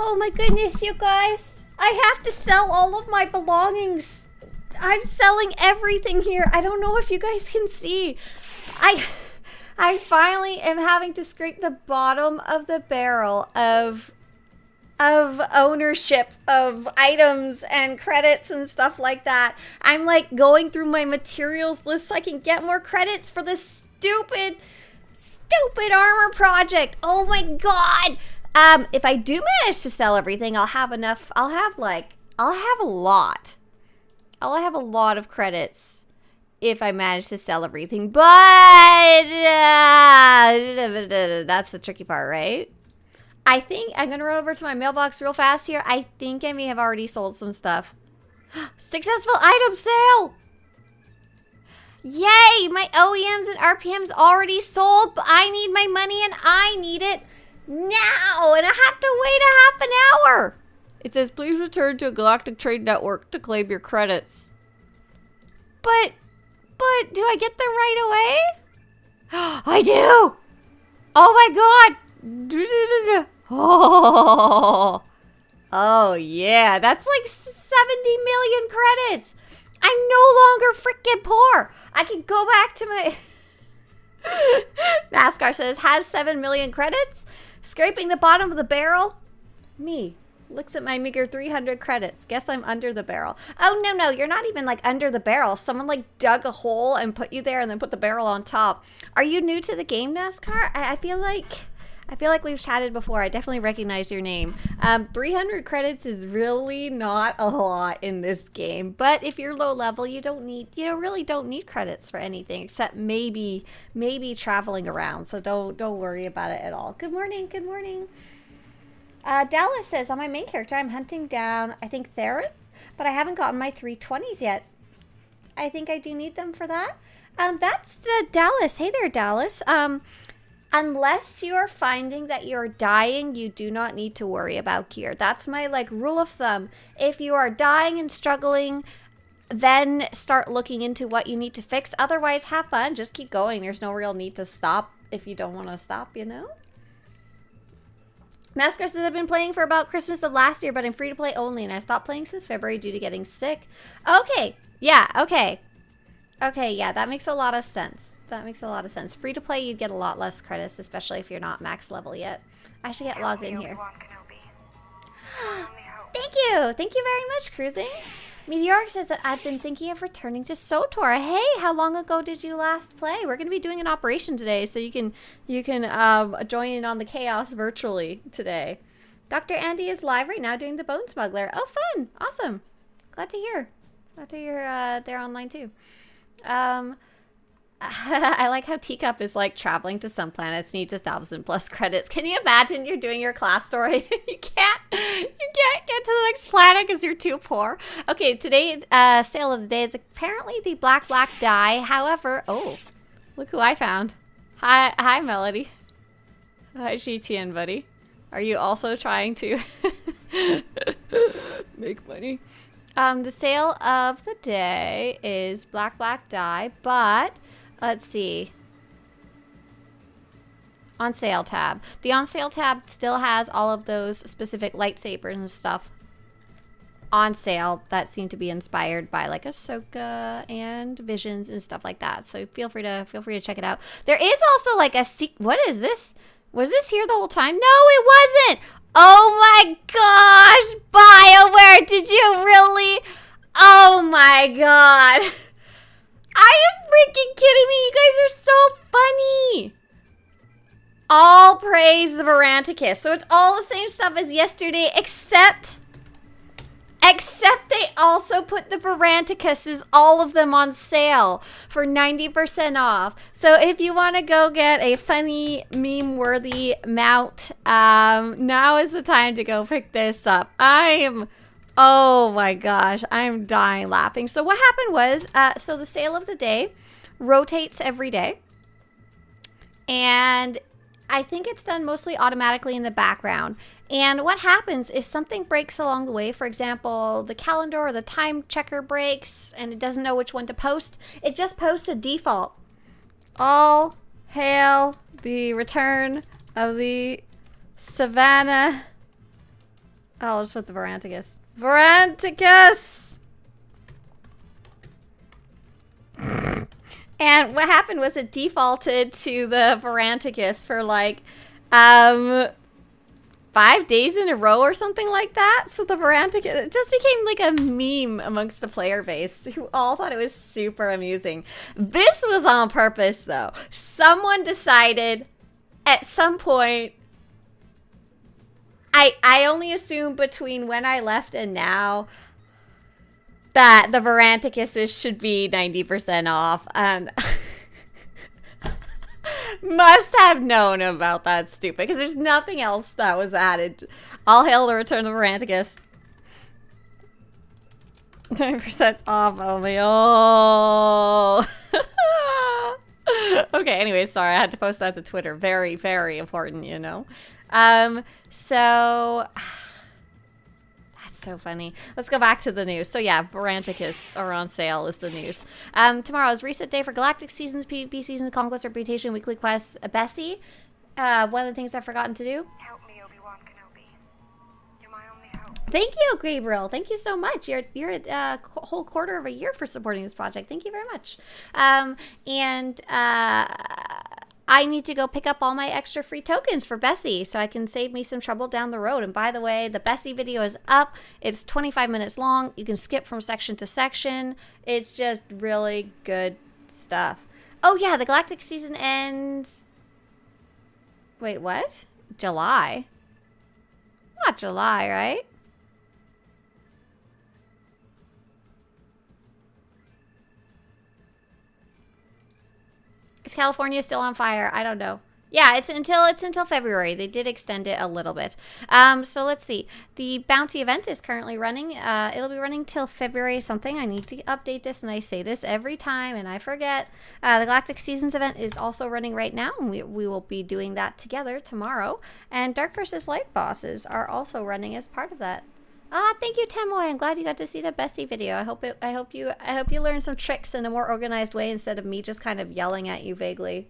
Oh my goodness, you guys. I have to sell all of my belongings. I'm selling everything here. I don't know if you guys can see. I finally am having to scrape the bottom of the barrel of ownership of items and credits and stuff like that. I'm like going through my materials list so I can get more credits for this stupid armor project. Oh my god. If I do manage to sell everything, I'll have enough. I'll have a lot. I'll have a lot of credits if I manage to sell everything. But that's the tricky part, right? I think I'm going to run over to my mailbox real fast here. I think I may have already sold some stuff. Successful item sale! Yay! My OEMs and RPMs already sold, but I need my money and I need it now! And I have to wait a half an hour! It says, please return to a Galactic Trade Network to claim your credits. But do I get them right away? I do! Oh my god! Oh yeah, that's like 70 million credits. I'm no longer freaking poor. I can go back to my... NASCAR says, has 7 million credits? Scraping the bottom of the barrel? Me. Looks at my meager 300 credits. Guess I'm under the barrel. Oh, no, you're not even like under the barrel. Someone like dug a hole and put you there and then put the barrel on top. Are you new to the game, NASCAR? I feel like we've chatted before. I definitely recognize your name. 300 credits is really not a lot in this game. But if you're low level, you really don't need credits for anything except maybe traveling around. So don't worry about it at all. Good morning. Good morning. Dallas says, on my main character, I'm hunting down, I think, Theron, but I haven't gotten my 320s yet. I think I do need them for that. That's Dallas. Hey there, Dallas. Unless you're finding that you're dying, you do not need to worry about gear. That's my, like, rule of thumb. If you are dying and struggling, then start looking into what you need to fix. Otherwise, have fun. Just keep going. There's no real need to stop if you don't want to stop, you know? NASCAR says, I've been playing for about Christmas of last year, but I'm free to play only, and I stopped playing since February due to getting sick. Okay. Yeah, okay. Okay, yeah, that makes a lot of sense. That makes a lot of sense. Free to play, you'd get a lot less credits, especially if you're not max level yet. I should get logged in here. Thank you. Thank you very much, Cruising. Meteoric says that I've been thinking of returning to SWTOR. Hey, how long ago did you last play? We're going to be doing an operation today, so you can join in on the chaos virtually today. Dr. Andy is live right now doing the Bone Smuggler. Oh, fun. Awesome. Glad to hear. Glad to hear they're online too. I like how Teacup is like traveling to some planets needs 1,000+ credits. Can you imagine you're doing your class story? you can't get to the next planet because you're too poor. Okay, today's sale of the day is apparently the black dye. However, oh, look who I found. Hi, Melody. Hi, GTN, buddy. Are you also trying to make money? The sale of the day is black dye, but let's see. On sale tab. The on sale tab still has all of those specific lightsabers and stuff on sale that seem to be inspired by like Ahsoka and Visions and stuff like that. So feel free to check it out. There is also like a what is this? Was this here the whole time? No, it wasn't. Oh my gosh, BioWare, did you really? Oh my god. Are you freaking kidding me? You guys are so funny. All praise the Varanticus. So it's all the same stuff as yesterday, except they also put the Varanticuses, all of them on sale for 90% off. So if you want to go get a funny, meme-worthy mount, now is the time to go pick this up. Oh my gosh, I'm dying laughing. So what happened was, so the sale of the day rotates every day. And I think it's done mostly automatically in the background. And what happens if something breaks along the way, for example, the calendar or the time checker breaks and it doesn't know which one to post, it just posts a default. All hail the return of the Savannah I'll just put the Varanticus. Varanticus! And what happened was it defaulted to the Varanticus for like 5 days in a row or something like that. So the Varanticus, it just became like a meme amongst the player base who all thought it was super amusing. This was on purpose though. Someone decided at some point, I only assume between when I left and now, that the Varanticuses should be 90% off, and must have known about that stupid, because there's nothing else that was added. All hail the return of Varanticus. 90% off only. Oh. Okay, anyway, sorry, I had to post that to Twitter. Very, very important, you know. So that's so funny. Let's go back to the news. So yeah, Varanticus are on sale is the news. Tomorrow is reset day for Galactic Seasons, PvP Seasons, Conquest, Reputation, Weekly Quests. Bessie, one of the things I've forgotten to do. Help me, Obi-Wan Kenobi. You're my only hope. Thank you, Gabriel. Thank you so much. You're a whole quarter of a year for supporting this project. Thank you very much. I need to go pick up all my extra free tokens for Bessie so I can save me some trouble down the road. And by the way, the Bessie video is up. It's 25 minutes long. You can skip from section to section. It's just really good stuff. Oh yeah, the Galactic season ends... Wait, what? July? Not July, right? Is California still on fire? I don't know. Yeah, it's until February. They did extend it a little bit. So let's see. The bounty event is currently running. It'll be running till February something. I need to update this, and I say this every time, and I forget. The Galactic Seasons event is also running right now, and we will be doing that together tomorrow. And Dark vs. Light bosses are also running as part of that. Thank you, Temoy. I'm glad you got to see the Bessie video. I hope you learned some tricks in a more organized way instead of me just kind of yelling at you vaguely.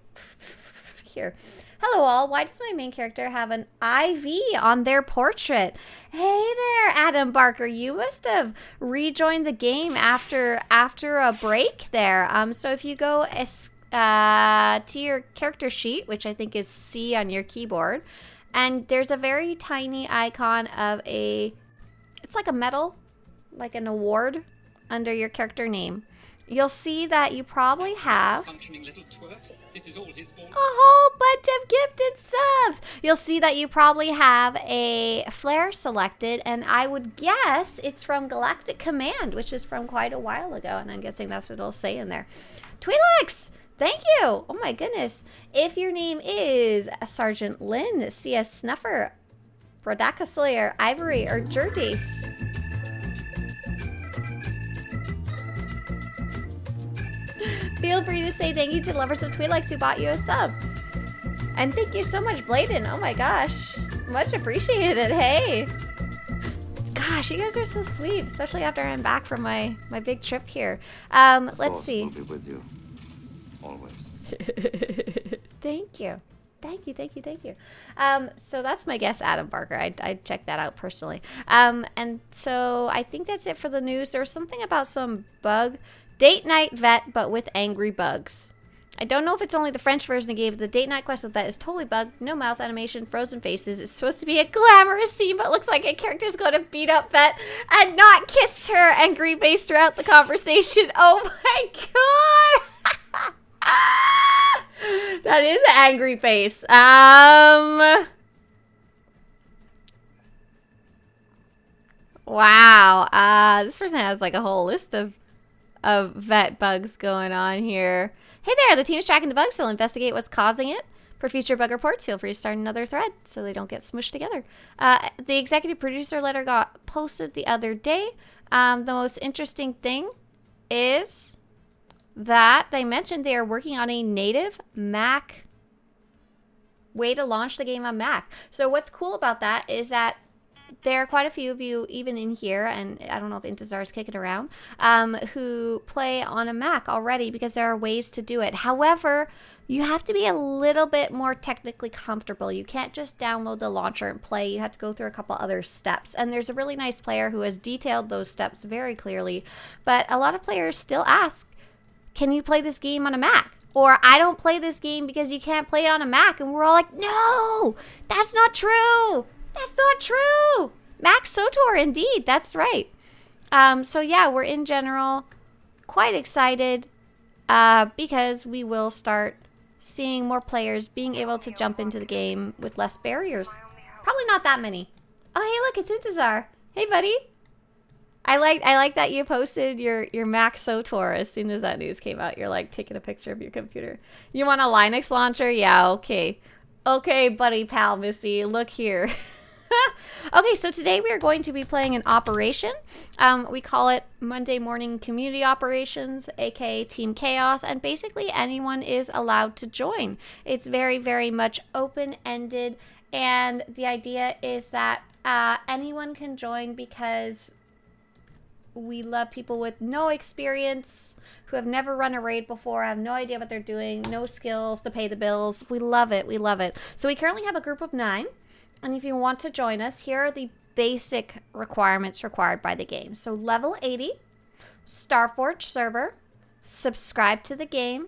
Here. Hello all. Why does my main character have an IV on their portrait? Hey there, Adam Barker. You must have rejoined the game after a break there. So if you go to your character sheet, which I think is C on your keyboard, and there's a very tiny icon of it's like a medal, like an award under your character name. You'll see that you probably have a whole bunch of gifted subs. You'll see that you probably have a flare selected, and I would guess it's from Galactic Command, which is from quite a while ago, and I'm guessing that's what it'll say in there. Twi'leks, thank you. Oh my goodness. If your name is Sergeant Lynn, CS Snuffer, Brodaka Slayer, Ivory, or Jerdace. Feel free to say thank you to lovers of Twi'leks who bought you a sub. And thank you so much, Bladen. Oh my gosh. Much appreciated. Hey. Gosh, you guys are so sweet, especially after I'm back from my big trip here. Let's see. We'll be with you. Always. Thank you. Thank you. So that's my guest, Adam Barker. I'd check that out personally. And so I think that's it for the news. There was something about some bug. Date night vet, but with angry bugs. I don't know if it's only the French version they gave. The date night quest with that is totally bugged. No mouth animation, frozen faces. It's supposed to be a glamorous scene, but looks like a character's going to beat up vet and not kiss her angry face throughout the conversation. Oh my god! That is an angry face. Wow. This person has like a whole list of vet bugs going on here. Hey there, the team is tracking the bugs. They'll investigate what's causing it. For future bug reports, feel free to start another thread so they don't get smushed together. The executive producer letter got posted the other day. The most interesting thing is that they mentioned they are working on a native Mac way to launch the game on Mac. So what's cool about that is that there are quite a few of you, even in here, and I don't know if Intezar is kicking around, who play on a Mac already because there are ways to do it. However, you have to be a little bit more technically comfortable. You can't just download the launcher and play. You have to go through a couple other steps. And there's a really nice player who has detailed those steps very clearly. But a lot of players still ask, can you play this game on a Mac? Or I don't play this game because you can't play it on a Mac. And we're all like, no, that's not true. That's not true. Mac SWTOR, indeed. That's right. So yeah, we're in general quite excited because we will start seeing more players being able to jump into the game with less barriers. Probably not that many. Oh, hey, look, it's Intezar. Hey, buddy. I like that you posted your Mac SWTOR as soon as that news came out. You're like taking a picture of your computer. You want a Linux launcher? Yeah, okay. Okay, buddy, pal, Missy, look here. Okay, so today we are going to be playing an operation. We call it Monday Morning Community Operations, aka Team Chaos, and basically anyone is allowed to join. It's very, very much open-ended, and the idea is that anyone can join because we love people with no experience, who have never run a raid before, have no idea what they're doing, no skills to pay the bills. We love it. We love it. So we currently have a group of 9. And if you want to join us, here are the basic requirements required by the game. So level 80, Starforge server, subscribe to the game,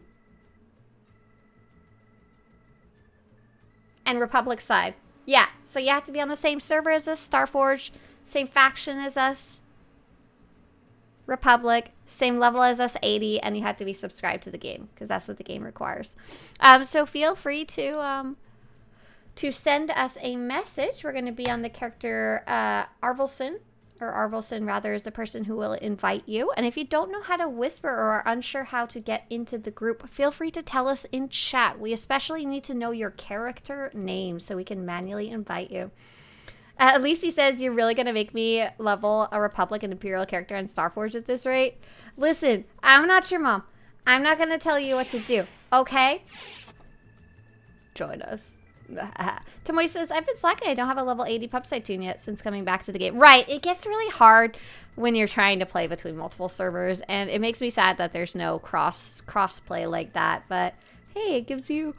and Republic side. Yeah, so you have to be on the same server as us, Starforge, same faction as us, Republic, same level as us, 80, and you have to be subscribed to the game because that's what the game requires. So feel free to send us a message. We're going to be on the character Arvelson, or Arvelson rather, is the person who will invite you. And if you don't know how to whisper or are unsure how to get into the group, feel free to tell us in chat. We especially need to know your character name so we can manually invite you. At least he says you're really going to make me level a Republic and Imperial character on Starforge at this rate. Listen, I'm not your mom. I'm not going to tell you what to do, okay? Join us. Tomoy says, I've been slacking. I don't have a level 80 pubside tune yet since coming back to the game. Right, it gets really hard when you're trying to play between multiple servers, and it makes me sad that there's no cross play like that. But hey, it gives you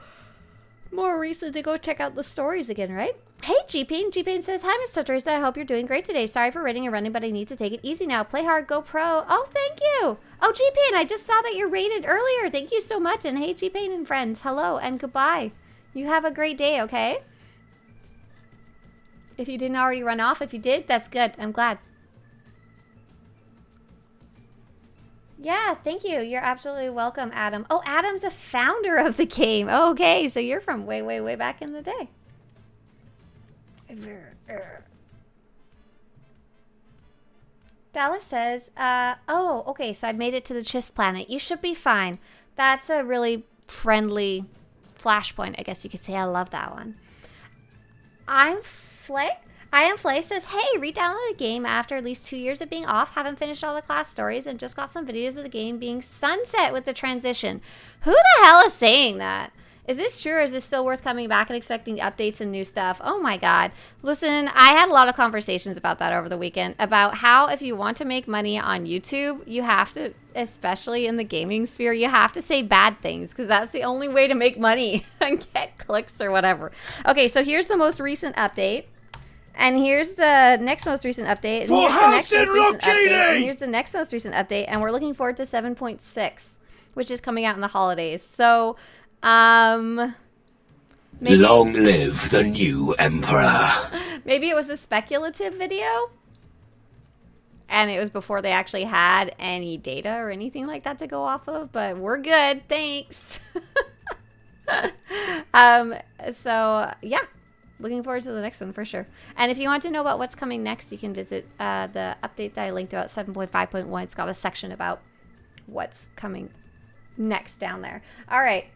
more reason to go check out the stories again, right? Hey, G-Pain. G-Pain says, hi, Miss Swtorista. I hope you're doing great today. Sorry for raiding and running, but I need to take it easy now. Play hard, go pro. Oh, thank you. Oh, G-Pain, I just saw that you're rated earlier. Thank you so much. And hey, G-Pain and friends, hello and goodbye. You have a great day, okay? If you didn't already run off, if you did, that's good. I'm glad. Yeah, thank you. You're absolutely welcome, Adam. Oh, Adam's a founder of the game. Oh, okay, so you're from way, way, way back in the day. Dallas says, oh, okay, so I made it to the Chiss planet. You should be fine. That's a really friendly flashpoint, I guess you could say. I love that one. I am Flay says, hey, re-downloaded the game after at least 2 years of being off. Haven't finished all the class stories and just got some videos of the game being sunset with the transition. Who the hell is saying that? Is this true, or is this still worth coming back and expecting updates and new stuff? Oh my god. Listen, I had a lot of conversations about that over the weekend, about how if you want to make money on YouTube, you have to, especially in the gaming sphere, you have to say bad things, because that's the only way to make money and get clicks or whatever. Okay, so here's the most recent update. And here's the next most recent update. And here's the next most recent update. And here's the next most recent update. And we're looking forward to 7.6, which is coming out in the holidays. So, maybe, long live the new emperor. Maybe it was a speculative video. And it was before they actually had any data or anything like that to go off of. But we're good. Thanks. So, yeah. Looking forward to the next one for sure. And if you want to know about what's coming next, you can visit the update that I linked about 7.5.1. It's got a section about what's coming next down there. All right.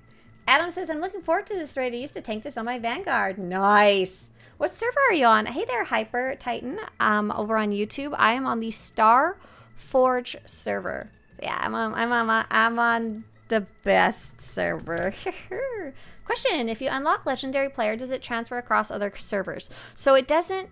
Adam says, I'm looking forward to this raid. I used to tank this on my Vanguard. Nice. What server are you on? Hey there, Hyper Titan. Over on YouTube. I am on the Starforge server. Yeah, I'm on the best server. Question, if you unlock Legendary Player, does it transfer across other servers? So it doesn't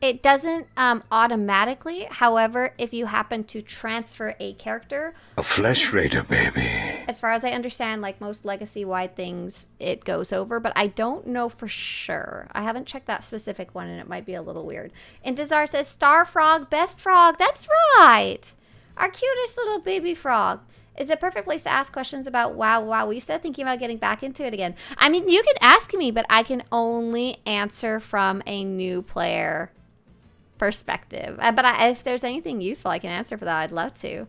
It doesn't automatically. However, if you happen to transfer a character, A flesh raider, baby. as far as I understand, like most legacy-wide things, it goes over, but I don't know for sure. I haven't checked that specific one, and it might be a little weird. Intezar says, Star Frog, best frog. That's right. Our cutest little baby frog. Is a perfect place to ask questions about WoW. We said thinking about getting back into it again. I mean, you can ask me, but I can only answer from a new player perspective. But if there's anything useful I can answer for that, I'd love to.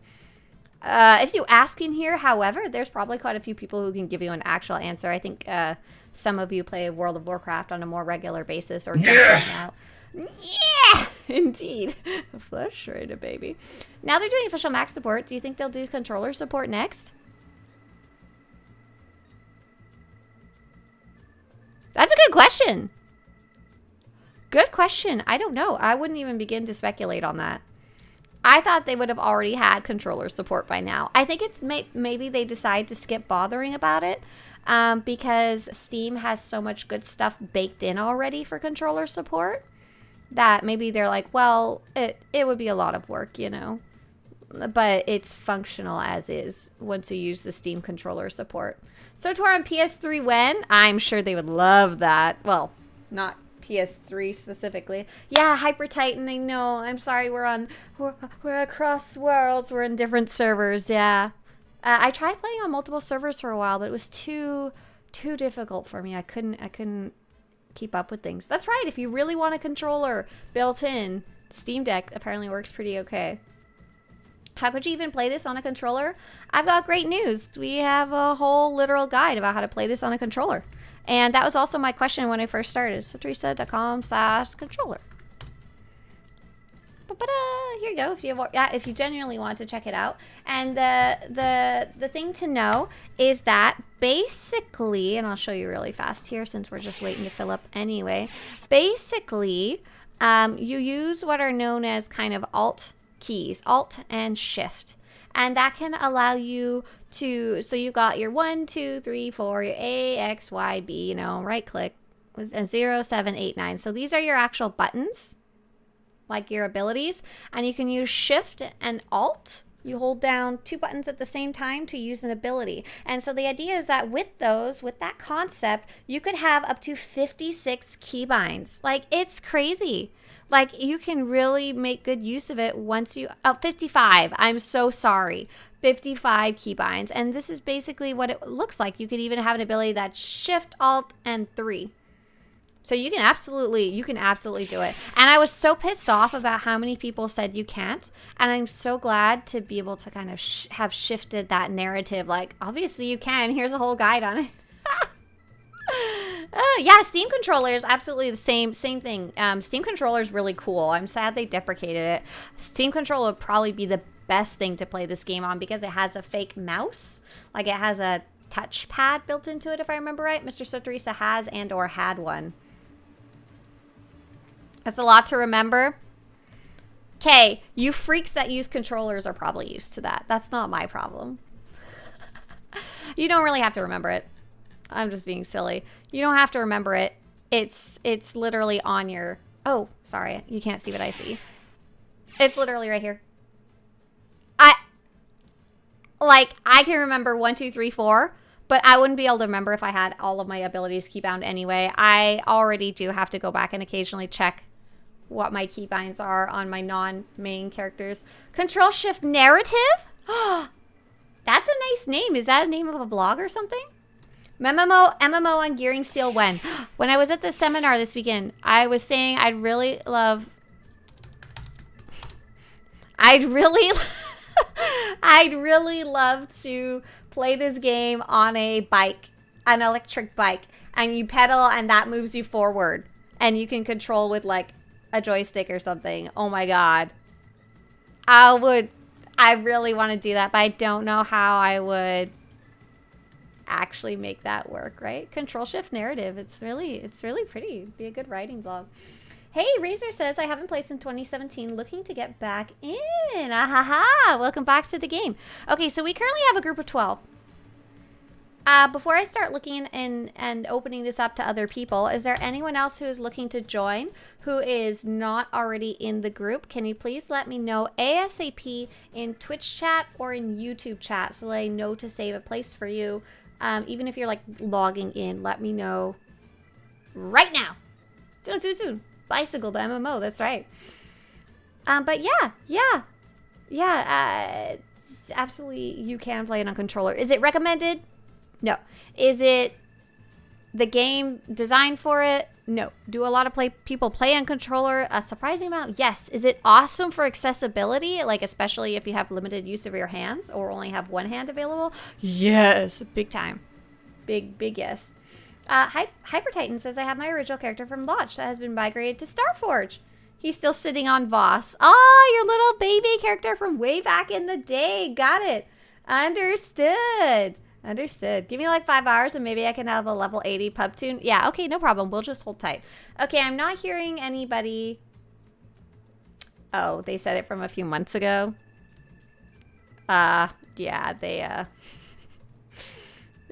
If you ask in here, however, there's probably quite a few people who can give you an actual answer. I think some of you play World of Warcraft on a more regular basis or out. Yeah, indeed. Flesh raider, baby. Now they're doing official Mac support. Do you think they'll do controller support next? That's a good question. Good question. I don't know. I wouldn't even begin to speculate on that. I thought they would have already had controller support by now. I think it's maybe they decide to skip bothering about it because Steam has so much good stuff baked in already for controller support that maybe they're like, well, it would be a lot of work, you know, but it's functional as is once you use the Steam controller support. SWTOR on PS3 when? I'm sure they would love that. Well, not PS3 specifically. Yeah, Hyper Titan, I know. I'm sorry, we're across worlds. We're in different servers, yeah. I tried playing on multiple servers for a while, but it was too difficult for me. I couldn't keep up with things. That's right, if you really want a controller built in, Steam Deck apparently works pretty okay. How could you even play this on a controller? I've got great news. We have a whole literal guide about how to play this on a controller. And that was also my question when I first started. Swtorista.com/controller. Here you go. If you genuinely want to check it out. And the thing to know is that basically, and I'll show you really fast here since we're just waiting to fill up anyway. Basically, you use what are known as kind of alt keys, alt and shift. And that can allow you to, so you got your 1, 2, 3, 4, your A, X, Y, B, you know, right click, was 0, 7, 8, 9. So these are your actual buttons, like your abilities. And you can use shift and alt. You hold down 2 buttons at the same time to use an ability. And so the idea is that with that concept, you could have up to 56 keybinds. Like, it's crazy. Like, you can really make good use of it once you... Oh, 55. I'm so sorry. 55 keybinds. And this is basically what it looks like. You could even have an ability that's Shift, Alt, and 3. So you can absolutely do it. And I was so pissed off about how many people said you can't. And I'm so glad to be able to kind of have shifted that narrative. Like, obviously you can. Here's a whole guide on it. Yeah, Steam controller is absolutely the same thing. Steam controller is really cool. I'm sad they deprecated it. Steam controller would probably be the best thing to play this game on because it has a fake mouse. Like, it has a touchpad built into it, if I remember right. Mr. Swtorista has and or had one. That's a lot to remember. Okay, you freaks that use controllers are probably used to that. That's not my problem. You don't really have to remember it. I'm just being silly. You don't have to remember it. It's literally on your... Oh, sorry. You can't see what I see. It's literally right here. I can remember 1, 2, 3, 4, but I wouldn't be able to remember if I had all of my abilities keybound anyway. I already do have to go back and occasionally check what my keybinds are on my non-main characters. Control Shift Narrative? That's a nice name. Is that a name of a blog or something? MMO on Gearing Steel when? When I was at the seminar this weekend, I was saying I'd really love to play this game on a bike, an electric bike, and you pedal and that moves you forward and you can control with like a joystick or something. Oh my god. I really want to do that, but I don't know how I would actually make that work, right? Control Shift Narrative. It's really pretty. It'd be a good writing blog. Hey, Razor says, I haven't played since 2017, looking to get back in. Ahaha, welcome back to the game. Okay, so we currently have a group of 12. Before I start looking and opening this up to other people, is there anyone else who is looking to join who is not already in the group? Can you please let me know ASAP in Twitch chat or in YouTube chat so that I know to save a place for you. Even if you're like logging in, let me know right now. Soon. Bicycle the MMO, that's right. But yeah. Absolutely, you can play it on controller. Is it recommended? No. Is it the game designed for it? No. Do a lot of people play on controller? A surprising amount? Yes. Is it awesome for accessibility? Like, especially if you have limited use of your hands or only have one hand available? Yes. Big time. Big yes. Hyper Titan says, I have my original character from Launch that has been migrated to Starforge. He's still sitting on Voss. Oh, your little baby character from way back in the day. Got it. Understood. Give me like 5 hours and maybe I can have a level 80 pub tune. Yeah, okay, no problem. We'll just hold tight. Okay, I'm not hearing anybody. Oh, they said it from a few months ago. Yeah, they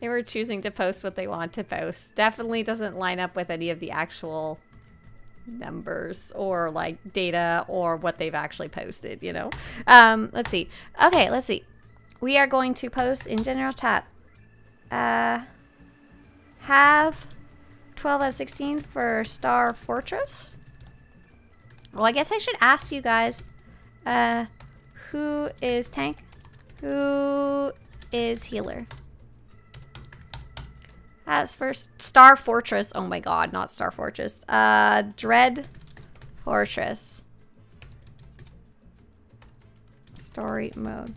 were choosing to post what they want to post. Definitely doesn't line up with any of the actual numbers or like data or what they've actually posted, you know. Let's see. Okay, let's see. We are going to post in general chat. Have 12 out of 16 for Star Fortress. Well, I guess I should ask you guys, who is tank? Who is healer? As first, Star Fortress. Oh my god, not Star Fortress. Dread Fortress. Story mode.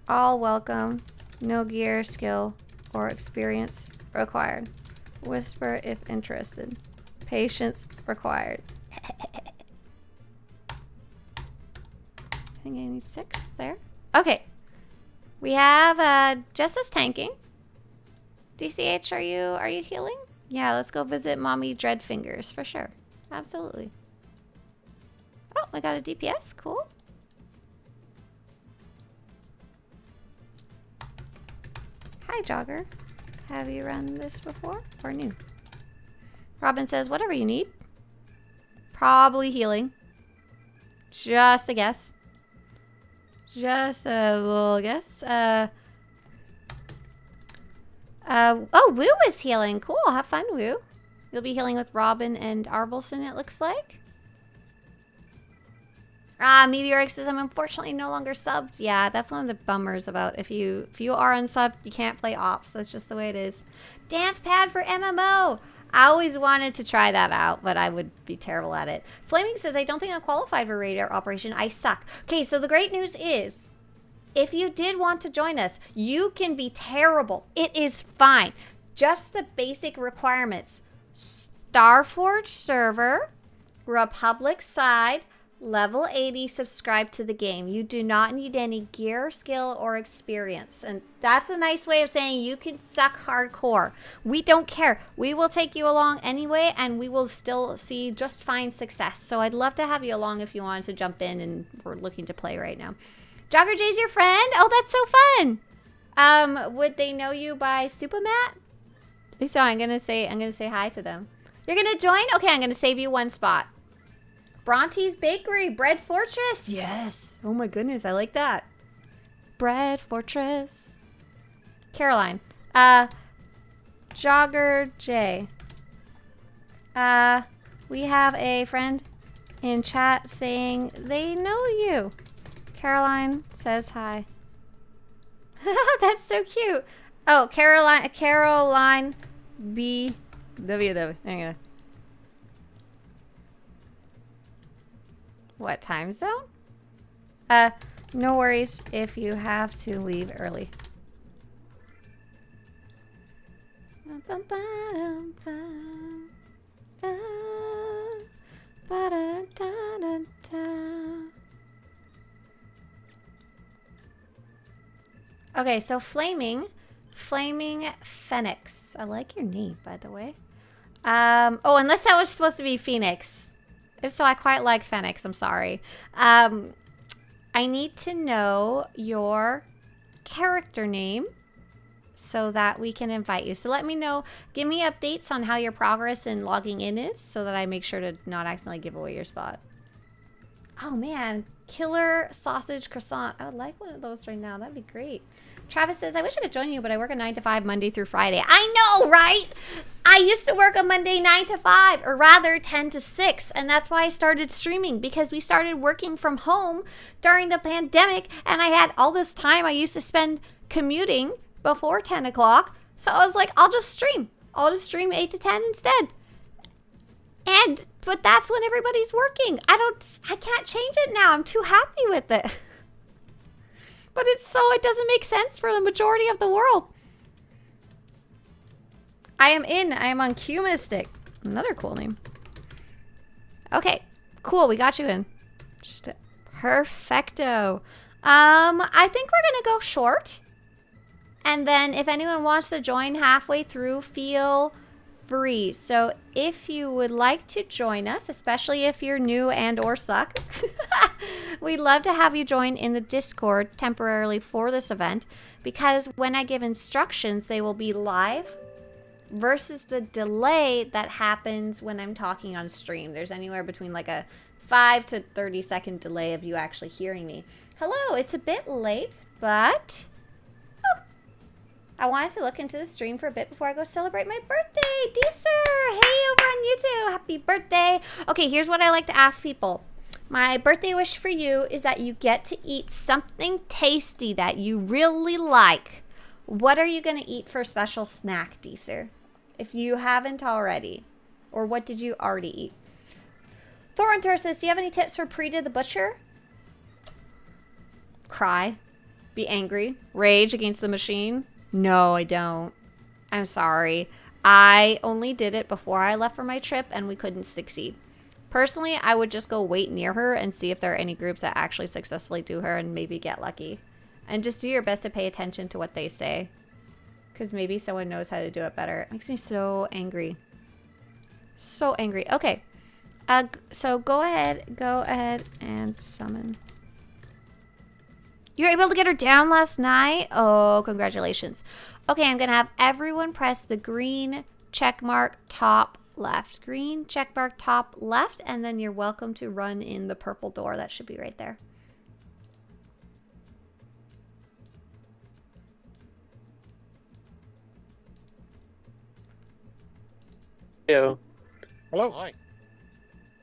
All welcome. No gear, skill, or experience required. Whisper if interested. Patience required. I think I need 6 there. Okay. We have just as tanking. DCH, are you healing? Yeah, let's go visit Mommy Dreadfingers for sure. Absolutely. Oh, I got a DPS. Cool. Hi, Jogger. Have you run this before or new? Robin says, whatever you need. Probably healing. Just a guess. Just a little guess. Oh, Woo is healing. Cool. Have fun, Woo. You'll be healing with Robin and Arbelson, it looks like. Meteoric says, I'm unfortunately no longer subbed. Yeah, that's one of the bummers about if you are unsubbed, you can't play ops. That's just the way it is. Dance pad for MMO. I always wanted to try that out, but I would be terrible at it. Flaming says, I don't think I'm qualified for radar operation. I suck. Okay, so the great news is, if you did want to join us, you can be terrible. It is fine. Just the basic requirements. Starforge server, Republic side, level 80, subscribe to the game. You do not need any gear, skill, or experience. And that's a nice way of saying you can suck hardcore. We don't care. We will take you along anyway, and we will still see just fine success. So I'd love to have you along if you wanted to jump in and we're looking to play right now. Jogger J's your friend? Oh, that's so fun. Would they know you by Supermat? So I'm gonna say hi to them. You're gonna join? Okay, I'm gonna save you one spot. Bronte's Bakery, Bread Fortress. Yes. Oh my goodness, I like that. Bread Fortress. Caroline. Jogger J. We have a friend in chat saying they know you. Caroline says hi. That's so cute. Oh, Caroline B. WW. Hang on. What time zone? No worries if you have to leave early. Okay, so Flaming Phoenix. I like your name, by the way. Oh, unless that was supposed to be Phoenix. If so, I quite like Phoenix. I'm sorry. I need to know your character name so that we can invite you. So let me know. Give me updates on how your progress in logging in is so that I make sure to not accidentally give away your spot. Oh man, killer sausage croissant. I would like one of those right now. That'd be great. Travis says, I wish I could join you, but I work a 9 to 5 Monday through Friday. I know, right? I used to work a Monday 9 to 5, or rather 10 to 6. And that's why I started streaming, because we started working from home during the pandemic. And I had all this time I used to spend commuting before 10 o'clock. So I was like, I'll just stream. I'll just stream 8 to 10 instead. But that's when everybody's working. I can't change it now. I'm too happy with it. But it doesn't make sense for the majority of the world. I am on Q Mystic. Another cool name. Okay, cool, we got you in. Perfecto. I think we're gonna go short. And then if anyone wants to join halfway through, feel free. So if you would like to join us, especially if you're new and or suck, we'd love to have you join in the Discord temporarily for this event, because when I give instructions, they will be live versus the delay that happens when I'm talking on stream. There's anywhere between like a 5 to 30 second delay of you actually hearing me. Hello, it's a bit late, but I wanted to look into the stream for a bit before I go celebrate my birthday. Deezer, hey, over on YouTube, happy birthday. Okay, here's what I like to ask people. My birthday wish for you is that you get to eat something tasty that you really like. What are you going to eat for a special snack, Deezer? If you haven't already. Or what did you already eat? Thorintor says, do you have any tips for Prita the Butcher? Cry. Be angry. Rage against the machine. No, I don't. I'm sorry. I only did it before I left for my trip and we couldn't succeed. Personally, I would just go wait near her and see if there are any groups that actually successfully do her and maybe get lucky. And just do your best to pay attention to what they say. Because maybe someone knows how to do it better. It makes me so angry. So angry. Okay. So go ahead and summon. You were able to get her down last night? Oh, congratulations. Okay, I'm going to have everyone press the green check mark top left. Green check mark top left, and then you're welcome to run in the purple door. That should be right there. Yo. Hello. Hi.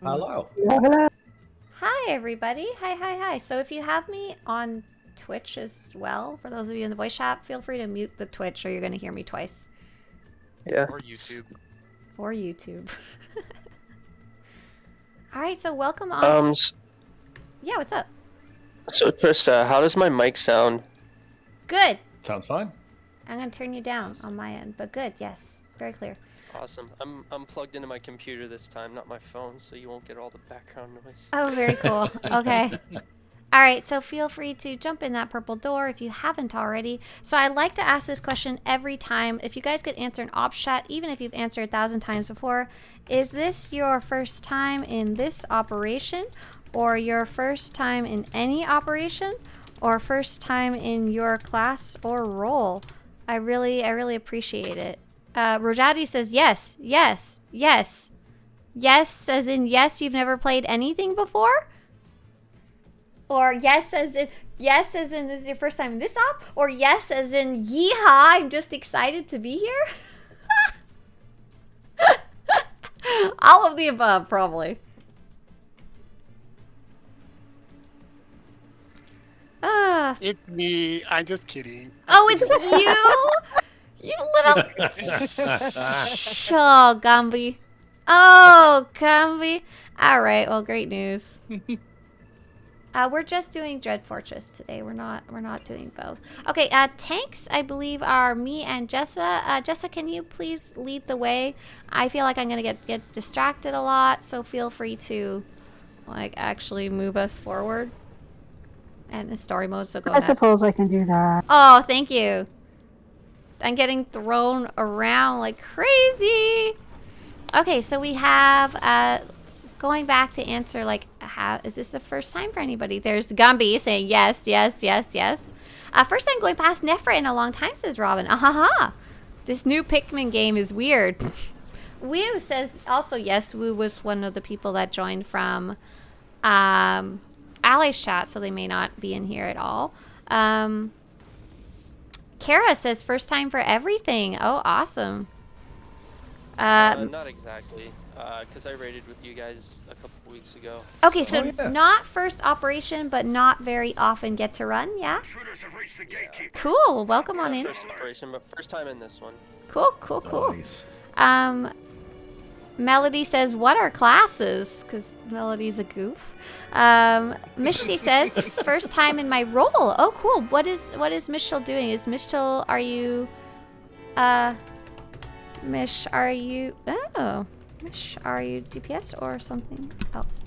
Hello. Hi, everybody. Hi. So if you have me on Twitch as well, for those of you in the voice chat, feel free to mute the Twitch or you're going to hear me twice. Yeah. Or YouTube. Or YouTube. All right, so welcome on. Yeah, what's up? So Trista, how does my mic sound? Good. Sounds fine. I'm going to turn you down on my end, but good. Yes, very clear. Awesome. I'm plugged into my computer this time, not my phone, so you won't get all the background noise. Oh, very cool. Okay. All right, so feel free to jump in that purple door if you haven't already. So I like to ask this question every time. If you guys could answer an ops chat, even if you've answered 1,000 times before, is this your first time in this operation, or your first time in any operation, or first time in your class or role? I really appreciate it. Rojati says yes. Yes, as in yes, you've never played anything before? Or yes as in this is your first time in this op? Or yes as in yeehaw, I'm just excited to be here? All of the above, probably. It's me. I'm just kidding. Oh, it's you? You little... Oh, Gumby. Oh, Gumby. All right, well, great news. We're just doing Dread Fortress today. We're not doing both. Okay, tanks, I believe, are me and Jessa. Jessa, can you please lead the way? I feel like I'm gonna get distracted a lot, so feel free to like actually move us forward. And the story mode, so go I suppose I can do that. Oh, thank you. I'm getting thrown around like crazy. Okay, so we have going back to answer, like, is this the first time for anybody? There's Gumby saying yes. First time going past Nefra in a long time, says Robin. Ahaha. This new Pikmin game is weird. Woo says also yes. Woo was one of the people that joined from Ally's chat, so they may not be in here at all. Kara says first time for everything. Oh, awesome. Not exactly, because I raided with you guys a couple weeks ago. Okay, so not first operation, but not very often get to run, yeah? Cool, welcome on in. First operation, but first time in this one. Cool, cool, cool. Nice. Melody says, what are classes? Because Melody's a goof. Mishti says, first time in my role. Oh, cool. What is Mishtil doing? Is Mishtil, are you, Mish, are you DPS or something else?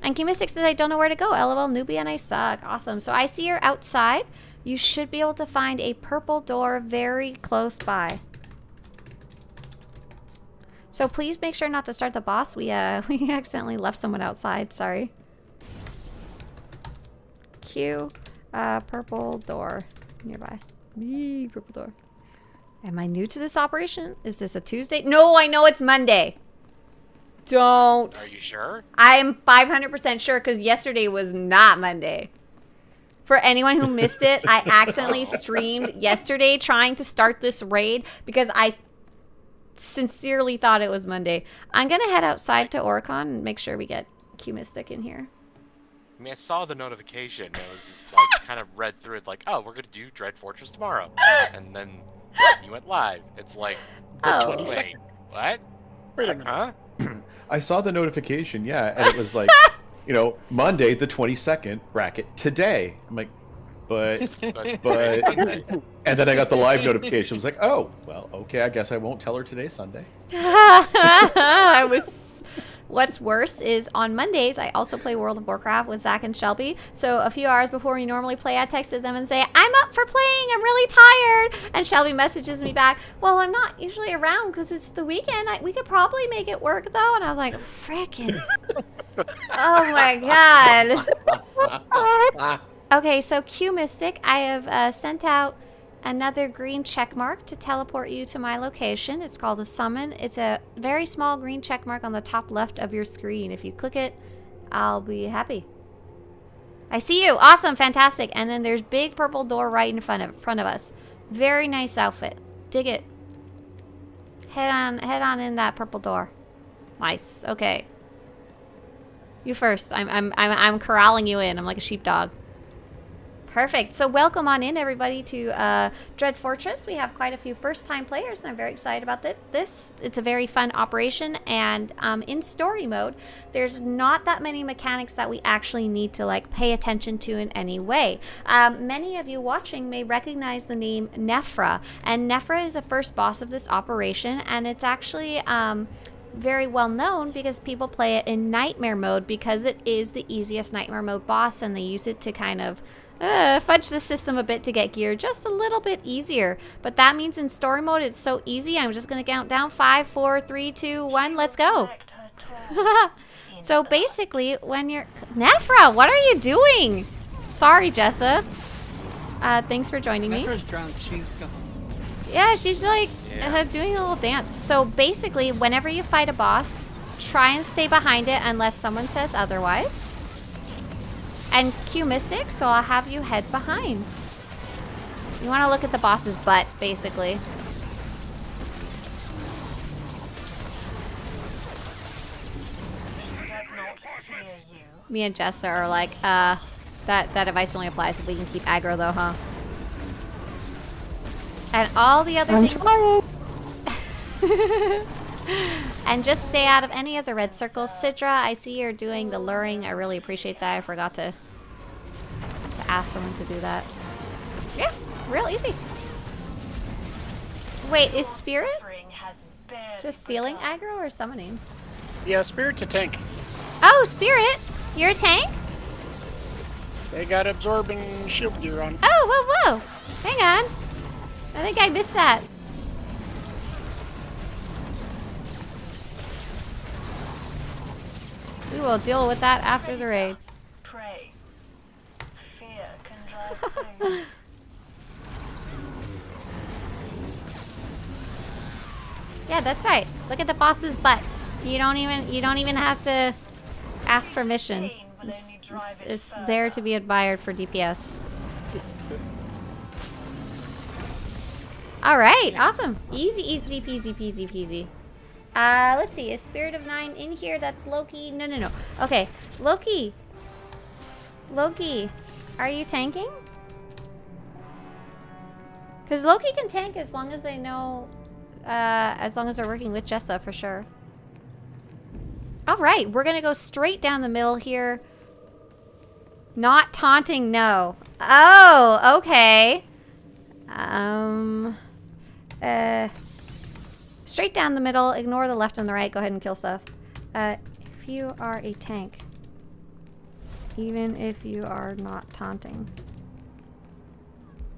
And Q-Mystic says, I don't know where to go. LOL, newbie and I suck. Awesome. So I see you're outside. You should be able to find a purple door very close by. So please make sure not to start the boss. We accidentally left someone outside. Sorry. Q, purple door nearby. Yee, purple door. Am I new to this operation? Is this a Tuesday? No, I know it's Monday. Don't. Are you sure? I'm 500% sure because yesterday was not Monday. For anyone who missed it, I accidentally streamed yesterday trying to start this raid because I sincerely thought it was Monday. I'm going to head outside to Oricon and make sure we get Q-Mystic in here. I mean, I saw the notification. It was just, like, kind of read through it like, oh, we're going to do Dread Fortress tomorrow. And then you went live. It's like, Oh. wait, what? Wait a minute. Huh? I saw the notification, yeah, and it was like, you know, Monday the 22nd, bracket, today. I'm like, but, and then I got the live notification. I was like, oh, well, okay, I guess I won't tell her today's Sunday. What's worse is on Mondays, I also play World of Warcraft with Zach and Shelby. So a few hours before we normally play, I texted them and say, I'm up for playing. I'm really tired. And Shelby messages me back, well, I'm not usually around because it's the weekend. We could probably make it work, though. And I was like, frickin'. Oh, my God. Okay, so Q-Mystic, I have sent out another green check mark to teleport you to my location. It's called a summon. It's a very small green check mark on the top left of your screen. If you click it, I'll be happy. I see you. Awesome, fantastic. And then there's big purple door right in front of us. Very nice outfit. Dig it. Head on in that purple door. Nice. Okay. You first. I'm corralling you in. I'm like a sheepdog. Perfect. So welcome on in, everybody, to Dread Fortress. We have quite a few first-time players, and I'm very excited about this. It's a very fun operation, and in story mode, there's not that many mechanics that we actually need to like pay attention to in any way. Many of you watching may recognize the name Nefra, and Nefra is the first boss of this operation, and it's actually very well known because people play it in nightmare mode because it is the easiest nightmare mode boss, and they use it to kind of fudge the system a bit to get gear just a little bit easier. But that means in story mode it's so easy. I'm just gonna count down 5, 4, 3, 2, 1. Let's go. So basically, when you're Nefra, what are you doing? Sorry, Jessa. Thanks for joining me. Nefra's drunk. She's gone. Yeah, she's like doing a little dance. So basically, whenever you fight a boss, try and stay behind it unless someone says otherwise. And Q-Mystic, so I'll have you head behind. You want to look at the boss's butt, basically. Me and Jessa are like, that advice only applies if we can keep aggro, though, huh? And all the other things... And just stay out of any of the red circles. Sidra, I see you're doing the luring. I really appreciate that. I forgot to ask someone to do that. Yeah, real easy. Wait, is Spirit just stealing aggro or summoning? Yeah, Spirit's a tank. Oh, Spirit! You're a tank? They got absorbing shield gear on. Oh, whoa, whoa! Hang on. I think I missed that. We will deal with that after the raid. Yeah, that's right. Look at the boss's butt. You don't even have to ask permission. It's there to be admired for DPS. All right, awesome. Easy peasy peasy peasy. Let's see. Is Spirit of 9 in here? That's Loki. No. Okay, Loki. Loki, are you tanking? Because Loki can tank as long as they know, as long as they're working with Jessa for sure. All right, we're gonna go straight down the middle here. Not taunting, no. Oh, okay. Straight down the middle, ignore the left and the right, go ahead and kill stuff. If you are a tank, even if you are not taunting,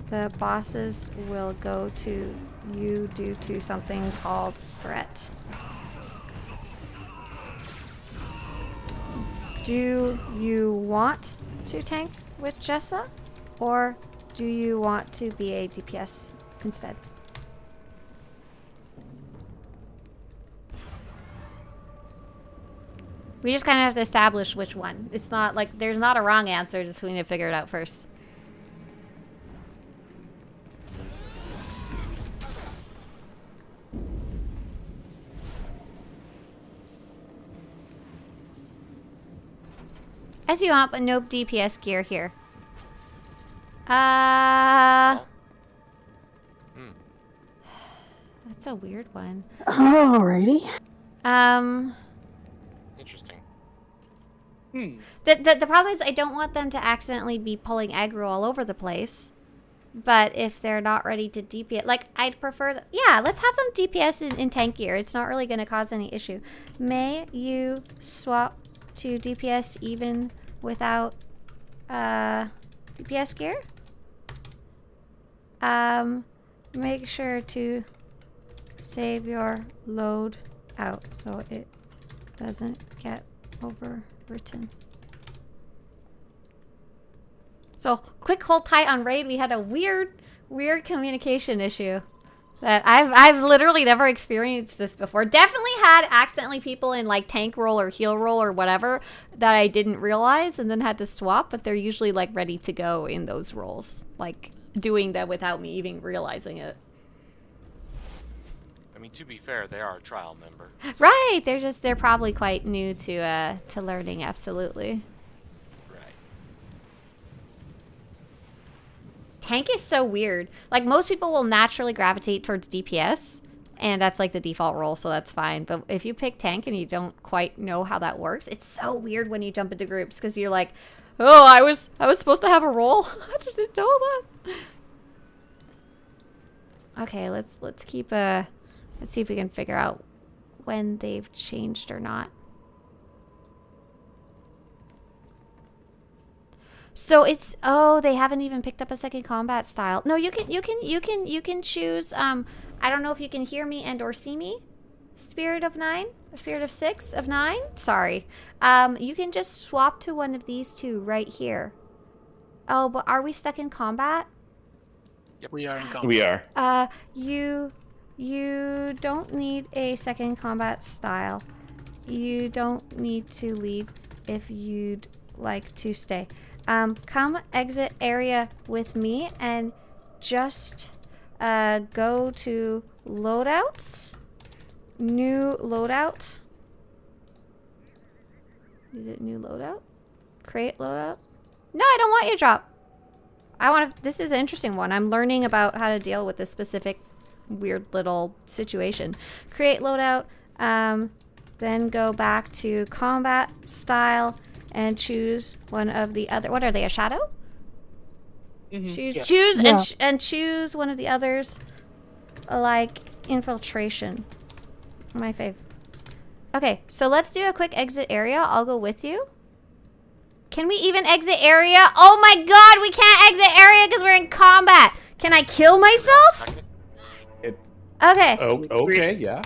the bosses will go to you due to something called threat. Do you want to tank with Jessa, or do you want to be a DPS instead? We just kind of have to establish which one. It's not like there's not a wrong answer, just we need to figure it out first. As you want, but no DPS gear here. That's a weird one. Alrighty. Interesting. The problem is I don't want them to accidentally be pulling aggro all over the place. But if they're not ready to DPS, like I'd prefer, yeah, let's have them DPS in tank gear. It's not really going to cause any issue. May you swap to DPS even without DPS gear? Make sure to save your load out so it doesn't get overwritten. So, quick hold tight on raid. We had a weird communication issue that I've literally never experienced this before. Definitely had accidentally people in like tank role or heal role or whatever that I didn't realize and then had to swap, but they're usually like ready to go in those roles, like doing that without me even realizing it. I mean, to be fair, they are a trial member. Right, they're probably quite new to learning, absolutely. Tank is so weird. Like, most people will naturally gravitate towards DPS, and that's like the default role, so that's fine. But if you pick tank and you don't quite know how that works, it's so weird when you jump into groups because you're like, oh, I was supposed to have a role. I didn't know that. Okay, let's keep let's see if we can figure out when they've changed or not. So it's, oh, they haven't even picked up a second combat style. No, you can choose, I don't know if you can hear me and or see me. Spirit of 9, Spirit of 6 of 9, sorry. You can just swap to one of these two right here. Oh, but are we stuck in combat? Yep. We are in combat. We are. You don't need a second combat style. You don't need to leave if you'd like to stay. Come exit area with me and just go to loadouts. New loadout. Is it new loadout? Create loadout? No, I don't want you to drop. I want to, this is an interesting one. I'm learning about how to deal with this specific weird little situation. Create loadout. Then go back to combat style and choose one of the other. What are they? A shadow? Mm-hmm. Choose and choose one of the others, like infiltration. My fave. Okay, so let's do a quick exit area. I'll go with you. Can we even exit area? Oh my god, we can't exit area because we're in combat. Can I kill myself? Okay. Oh, okay, yeah.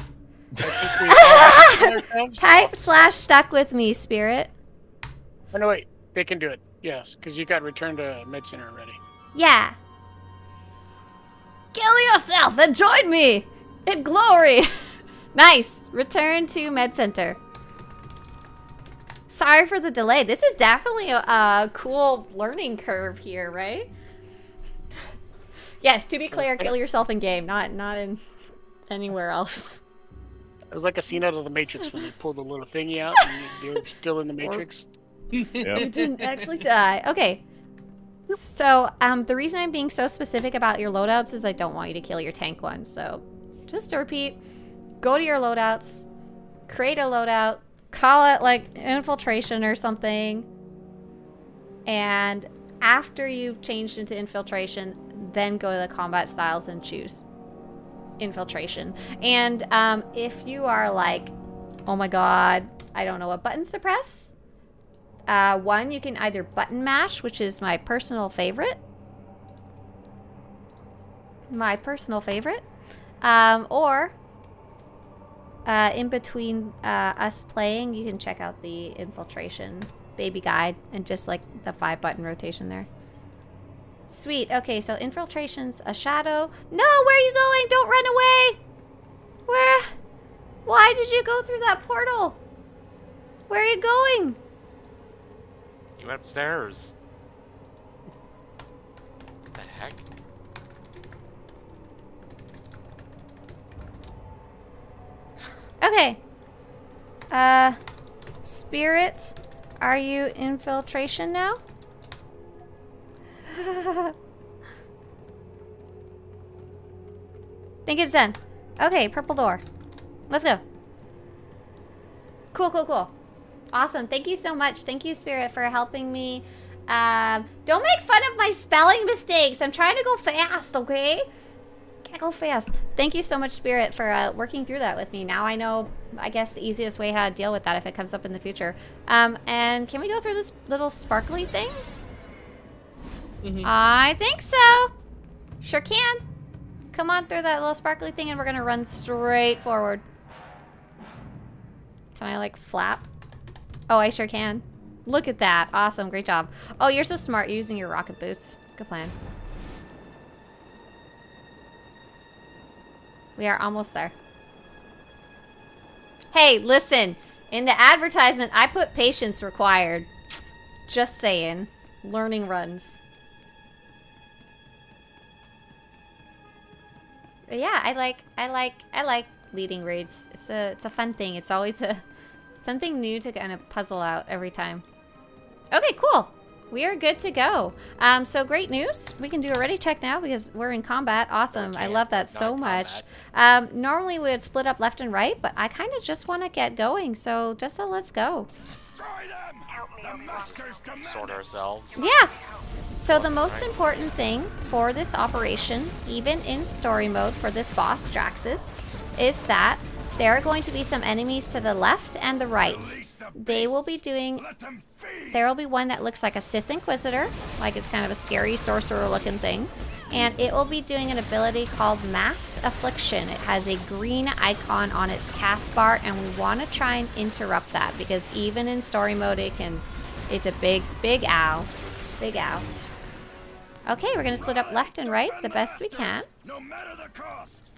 Type / stuck with me, Spirit. Oh, no, wait. They can do it. Yes, because you got returned to Med Center already. Yeah. Kill yourself and join me in glory. Nice. Return to med center. Sorry for the delay. This is definitely a cool learning curve here, right? Yes, to be clear, kill yourself in game, not in anywhere else. It was like a scene out of the Matrix when you pull the little thingy out and you're still in the Matrix. You didn't actually die. Okay. So, the reason I'm being so specific about your loadouts is I don't want you to kill your tank one. So, just to repeat, go to your loadouts, create a loadout, call it like infiltration or something, and after you've changed into infiltration, then go to the combat styles and choose infiltration. And if you are like, oh my god, I don't know what buttons to press, one, you can either button mash, which is my personal favorite. Or in between us playing, you can check out the infiltration baby guide and just like the 5-button rotation there. Sweet. Okay, so infiltration's a shadow. No, where are you going? Don't run away. Where? Why did you go through that portal? Where are you going? You went upstairs. What the heck? Okay. Spirit, are you infiltration now? Think it's done. Okay, purple door. Let's go. Cool, cool, cool. Awesome. Thank you so much. Thank you, Spirit, for helping me. Don't make fun of my spelling mistakes. I'm trying to go fast, okay? Can't go fast. Thank you so much, Spirit, for working through that with me. Now I know, I guess, the easiest way how to deal with that if it comes up in the future. And can we go through this little sparkly thing? I think so. Sure can. Come on through that little sparkly thing and we're gonna run straight forward. Can I like flap? Oh, I sure can. Look at that. Awesome. Great job. Oh, you're so smart. You're using your rocket boots. Good plan. We are almost there. Hey, listen. In the advertisement, I put patience required. Just saying. Learning runs. But yeah, I like leading raids. It's a fun thing. It's always something new to kind of puzzle out every time. Okay, cool. We are good to go. So great news. We can do a ready check now because we're in combat. Awesome. I love that so much. Normally we would split up left and right, but I kind of just want to get going. So just let's go. Sort ourselves. Yeah. So the most important thing for this operation, even in story mode for this boss, Draxus, is that there are going to be some enemies to the left and the right. They will be doing... There will be one that looks like a Sith Inquisitor, like it's kind of a scary sorcerer-looking thing. And it will be doing an ability called Mass Affliction. It has a green icon on its cast bar, and we want to try and interrupt that, because even in story mode, it's a big ow. Big ow. Okay, we're going to split up left and right the best we can.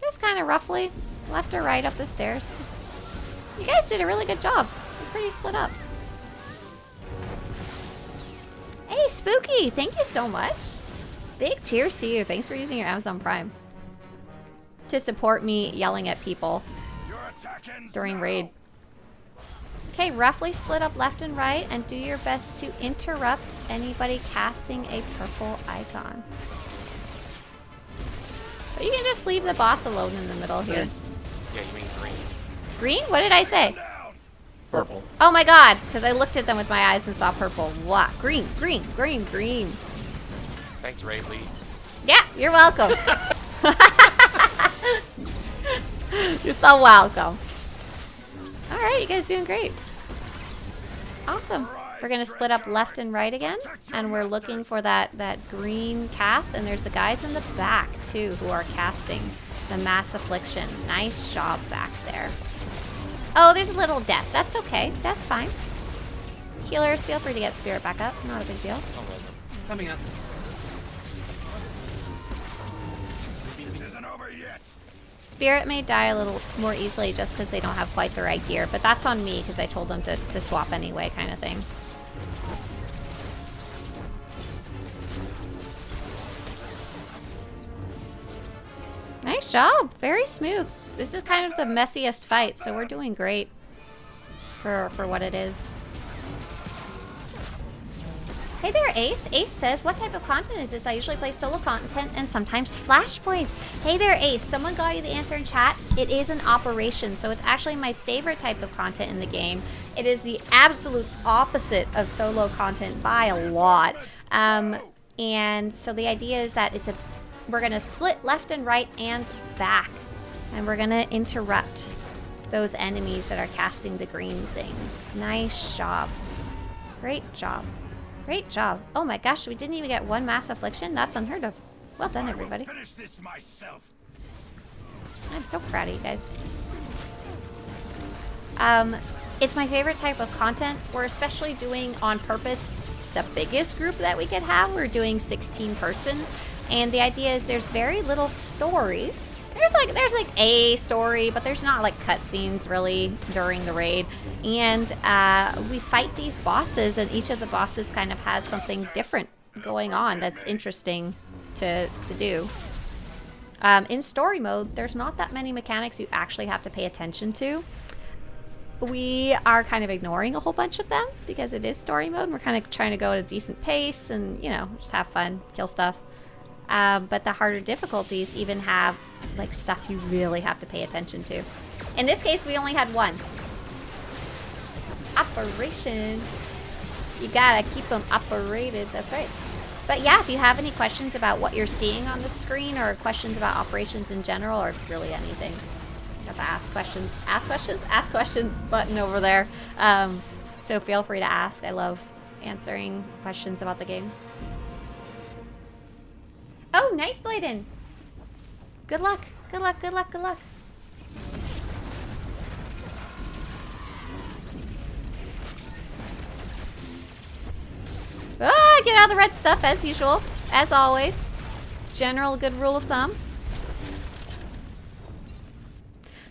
Just kind of roughly, left or right up the stairs. You guys did a really good job. You're pretty split up. Hey, Spooky, thank you so much. Big cheers to you. Thanks for using your Amazon Prime to support me yelling at people during raid. Okay, roughly split up left and right and do your best to interrupt anybody casting a purple icon. But you can just leave the boss alone in the middle here. Yeah, you mean green. Green? What did I say? Purple. Oh my god, because I looked at them with my eyes and saw purple. What? Green, green, green, green. Thanks, Rayleigh. Yeah, you're welcome. You're so welcome. Alright, you guys doing great. Awesome. We're going to split up left and right again. And we're looking for that green cast. And there's the guys in the back, too, who are casting the Mass Affliction. Nice job back there. Oh, there's a little death. That's okay. That's fine. Healers, feel free to get Spirit back up. Not a big deal. Coming up. Spirit may die a little more easily just because they don't have quite the right gear, but that's on me because I told them to swap anyway, kind of thing. Nice job. Very smooth. This is kind of the messiest fight, so we're doing great for what it is. Hey there, Ace. Ace says, what type of content is this? I usually play solo content and sometimes flashpoints. Hey there, Ace. Someone got you the answer in chat. It is an operation, so it's actually my favorite type of content in the game. It is the absolute opposite of solo content by a lot. And so the idea is that we're gonna split left and right and back, and we're gonna interrupt those enemies that are casting the green things. Nice job. Great job. Great job. Oh my gosh, we didn't even get one mass affliction? That's unheard of. Well done, everybody. I'm so proud of you guys. It's my favorite type of content. We're especially doing on purpose the biggest group that we could have. We're doing 16 person. And the idea is there's very little story. There's like a story, but there's not like cutscenes really during the raid. And we fight these bosses, and each of the bosses kind of has something different going on that's interesting to do. In story mode, there's not that many mechanics you actually have to pay attention to. We are kind of ignoring a whole bunch of them because it is story mode, and we're kind of trying to go at a decent pace and, you know, just have fun, kill stuff. But the harder difficulties even have like stuff you really have to pay attention to. In this case, we only had one. Operation. You gotta keep them operated. That's right. But yeah, if you have any questions about what you're seeing on the screen, or questions about operations in general, or really anything, you have to ask questions. Ask questions button over there. So feel free to ask. I love answering questions about the game. Oh, nice, Bladen. Good luck. Good luck, good luck, good luck. Ah, get out of the red stuff as usual, as always. General good rule of thumb.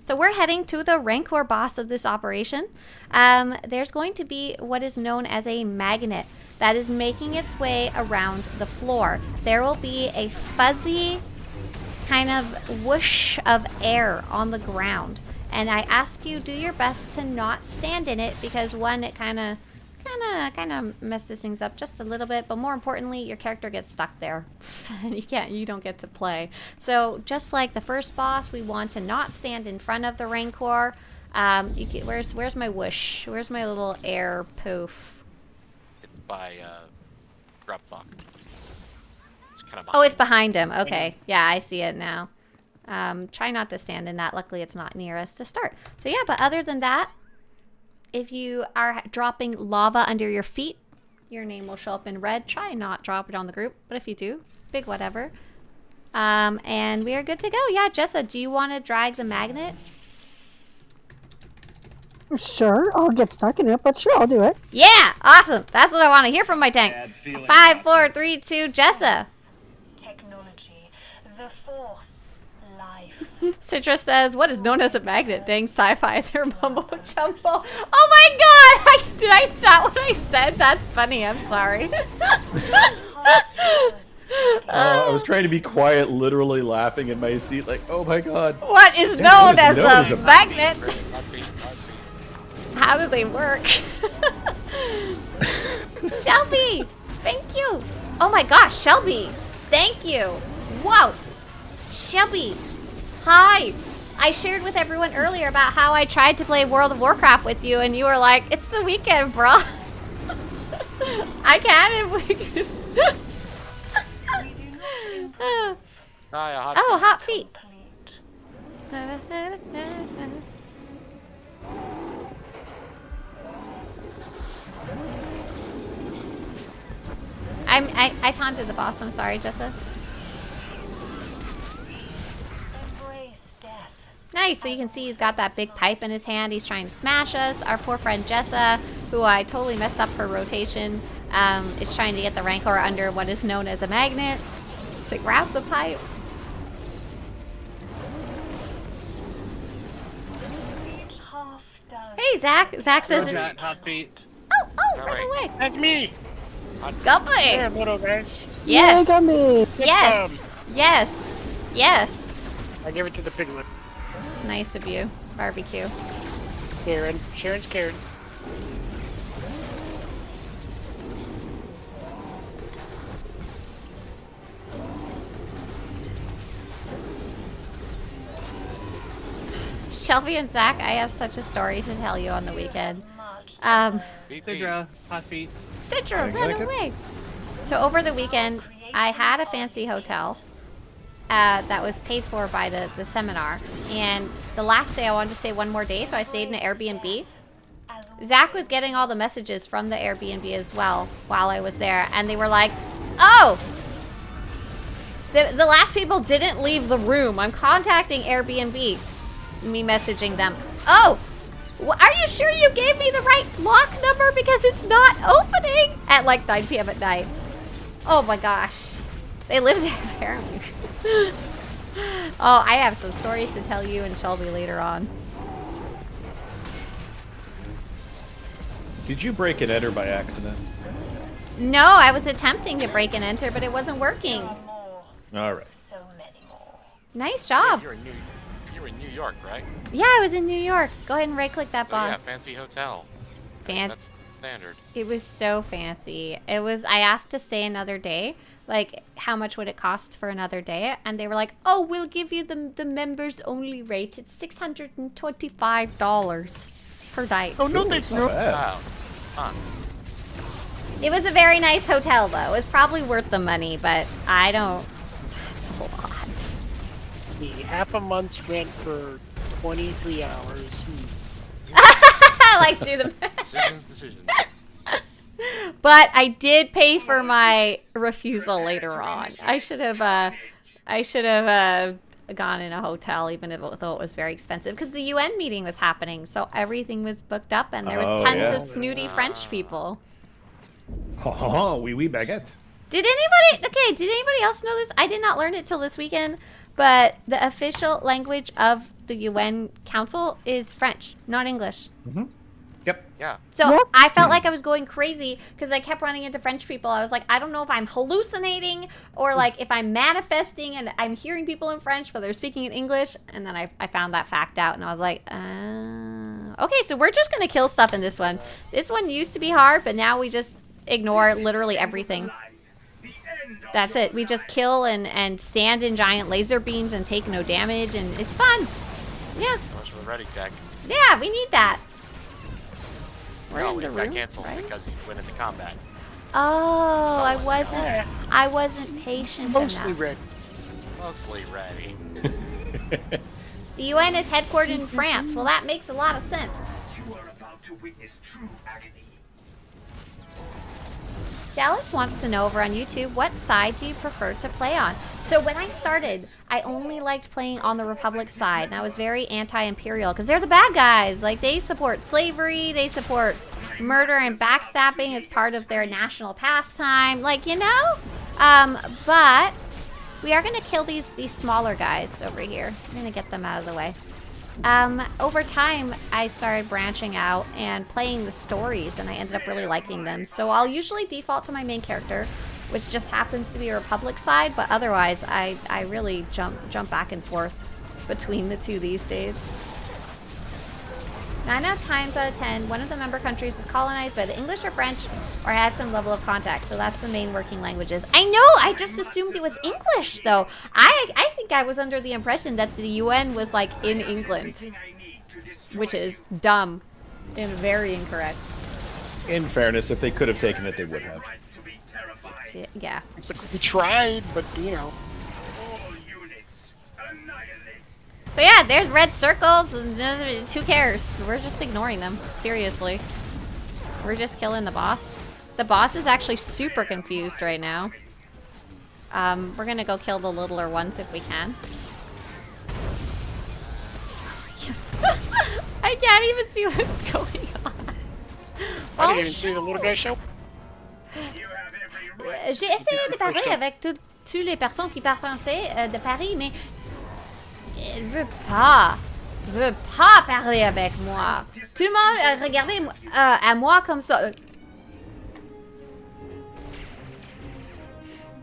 So we're heading to the Rancor boss of this operation. There's going to be what is known as a magnet that is making its way around the floor. There will be a fuzzy kind of whoosh of air on the ground. And I ask you, do your best to not stand in it, because one, it kind of messes things up just a little bit, but more importantly, your character gets stuck there. You don't get to play. So just like the first boss, we want to not stand in front of the Rancor. Where's my whoosh? Where's my little air poof? It's by Grubfuck. It's kind of. Oh, it's behind him. Okay, yeah, I see it now. Try not to stand in that. Luckily, it's not near us to start. So yeah, but other than that, if you are dropping lava under your feet, your name will show up in red. Try and not drop it on the group, but if you do, big whatever. And we are good to go. Yeah, Jessa, do you want to drag the magnet? Sure, I'll get stuck in it, but sure, I'll do it. Yeah, awesome. That's what I want to hear from my tank. 5, 4, 3, 2, Jessa. Technology, the fourth life. Citra says, what is known as a magnet? Dang sci-fi, they're mumbo jumbo. Oh my god! Did I stop what I said? That's funny, I'm sorry. I was trying to be quiet, literally laughing in my seat like, oh my god. What is known as a magnet? How do they work? Shelby, thank you. Oh my gosh, Shelby, thank you. Whoa, Shelby, hi. I shared with everyone earlier about how I tried to play World of Warcraft with you, and you were like, it's the weekend, bro. I can if we can. Oh, hot feet. I taunted the boss. I'm sorry, Jessa. Nice. So you can see he's got that big pipe in his hand. He's trying to smash us. Our poor friend Jessa, who I totally messed up her rotation, is trying to get the Rancor under what is known as a magnet to grab the pipe. Hey, Zach. Zach says it's... Hot feet. Oh, run Alright. away. That's me. Guppy. There, little guys. Yes. Yay, gummy. Yes. Yes. Yes. I give it to the piglet. It's nice of you. Barbecue. Karen. Sharon's Karen. Shelby and Zach, I have such a story to tell you on the weekend. Sidra, hot feet. Citra, Okay, run okay. away. So over the weekend, I had a fancy hotel that was paid for by the seminar. And the last day I wanted to stay one more day, so I stayed in an Airbnb. Zach was getting all the messages from the Airbnb as well while I was there. And they were like, oh, the last people didn't leave the room. I'm contacting Airbnb. Me messaging them. Oh, are you sure you gave me the right lock number? Because it's not opening at like 9 p.m. at night. Oh my gosh. They live there apparently. Oh, I have some stories to tell you and Shelby later on. Did you break and enter by accident? No, I was attempting to break and enter, but it wasn't working. All right. Nice job. You were in New York, right? Yeah, I was in New York. Go ahead and right-click that, So, yeah, boss. fancy hotel. Fancy. That's standard. It was so fancy. It was. I asked to stay another day. Like, how much would it cost for another day? And they were like, "Oh, we'll give you the members only rate. It's $625 per night." Oh, no, thanks, no. Wow. Huh. It was a very nice hotel, though. It was probably worth the money, but I don't. That's a lot. The half a month's rent for 23 hours. I like do them. Decisions. But I did pay for my refusal later on. I should have gone in a hotel, even though it was very expensive, because the UN meeting was happening, so everything was booked up, and there was tons of snooty French people. Oh, oui, baguette. Did anybody else know this? I did not learn it till this weekend, but the official language of the UN Council is French, not English. Mm-hmm. Yep. Yeah. So Yep. I felt like I was going crazy because I kept running into French people. I was like, I don't know if I'm hallucinating or like if I'm manifesting and I'm hearing people in French, but they're speaking in English. And then I found that fact out and I was like, okay, so we're just going to kill stuff in this one. This one used to be hard, but now we just ignore literally everything. That's it. We just kill and stand in giant laser beams and take no damage, and it's fun. Yeah. We're ready, Jack. Yeah, we need that. We're No, in we the got room, canceled right? because you went into combat. Oh, Solid. I wasn't patient Mostly enough. red. Mostly ready. The UN is headquartered in France. Well, that makes a lot of sense. You are about to witness true agony. Dallas wants to know over on YouTube, what side do you prefer to play on? So when I started, I only liked playing on the Republic side, and I was very anti-imperial because they're the bad guys. Like, they support slavery, they support murder and backstabbing as part of their national pastime, like, you know? But we are going to kill these smaller guys over here. I'm going to get them out of the way. Over time, I started branching out and playing the stories, and I ended up really liking them. So I'll usually default to my main character, which just happens to be a Republic side, but otherwise, I really jump back and forth between the two these days. 9 times out of 10, one of the member countries is colonized by the English or French, or has some level of contact. So that's the main working languages. I know, I just assumed it was English, though. I think I was under the impression that the UN was, like, in England, which is dumb and very incorrect. In fairness, if they could have taken it, they would have. Yeah. It's like we tried, but you know. So yeah, there's red circles, and who cares? We're just ignoring them. Seriously. We're just killing the boss. The boss is actually super confused right now. We're gonna go kill the littler ones if we can. I can't even see what's going on. I didn't even see the little guy show. J'ai essayé de parler avec toutes les personnes qui parlent français de Paris, mais elle veut pas. veux pas parler avec moi. Tout le monde regardez à moi comme ça.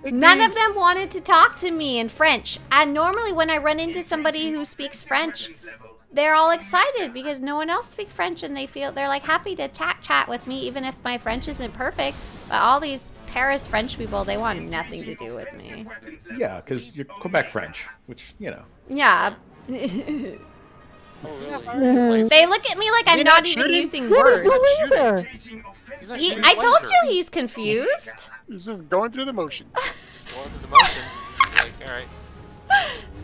None of them wanted to talk to me in French. And normally when I run into somebody who speaks French, they're all excited because no one else speaks French and they're like happy to chat with me even if my French isn't perfect. But all these Paris French people, they want nothing to do with me. Yeah, because you're Quebec French, which, you know. Yeah. Oh, really? They look at me like I'm not even using words. Where's the laser? I told you he's confused. He's just going through the motions. Going through the motions. You're like,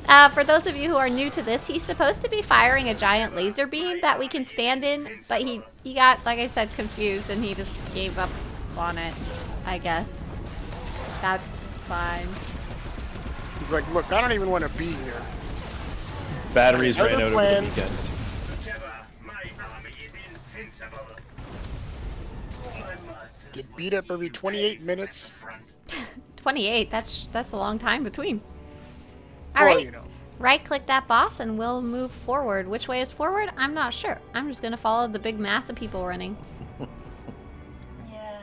alright. For those of you who are new to this, he's supposed to be firing a giant laser beam that we can stand in, but he got, like I said, confused and he just gave up on it, I guess. That's fine. He's like, look, I don't even want to be here. Batteries ran out over the plans. weekend. Together, my army is invincible. I must Get beat up every 28 minutes. 28, that's a long time between. Well, Alright, you know. right click that boss and we'll move forward. Which way is forward? I'm not sure. I'm just gonna follow the big mass of people running. Yes.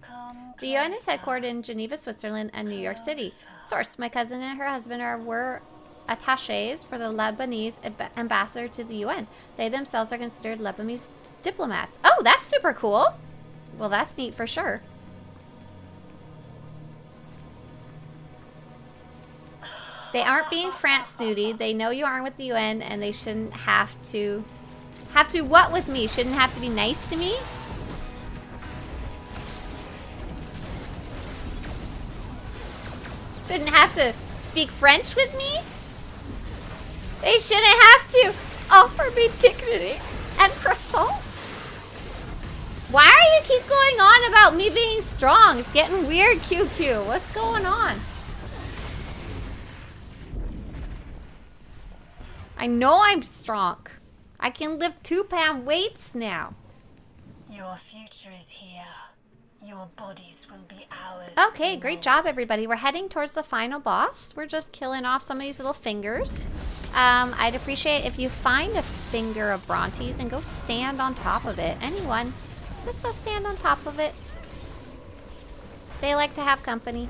Come The UN is headquartered in Geneva, Switzerland, and New York City. Source: my cousin and her husband were attachés for the Lebanese ambassador to the UN. They themselves are considered Lebanese diplomats. Oh, that's super cool. Well, that's neat for sure. They aren't being France snooty. They know you aren't with the UN, and they shouldn't have to what with me? Shouldn't have to be nice to me? Shouldn't have to speak French with me? They shouldn't have to offer me dignity and croissant. Why are you keep going on about me being strong? It's getting weird, QQ. What's going on? I know I'm strong. I can lift 2-pound weights now. Your future is here. Your bodies will be ours. Okay, great job, everybody. We're heading towards the final boss. We're just killing off some of these little fingers. I'd appreciate if you find a finger of Brontes and go stand on top of it. Anyone, just go stand on top of it. They like to have company.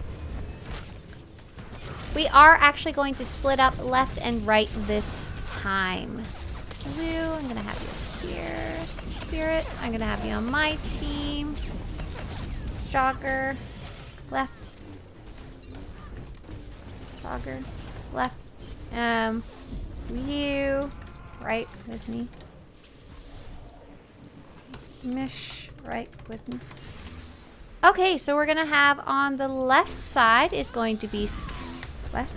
We are actually going to split up left and right this time. Blue, I'm gonna have you here. Spirit, I'm gonna have you on my team. Jogger, left. Jogger, left. You, right with me. Mish, right with me. Okay, so we're gonna have on the left side is going to be left.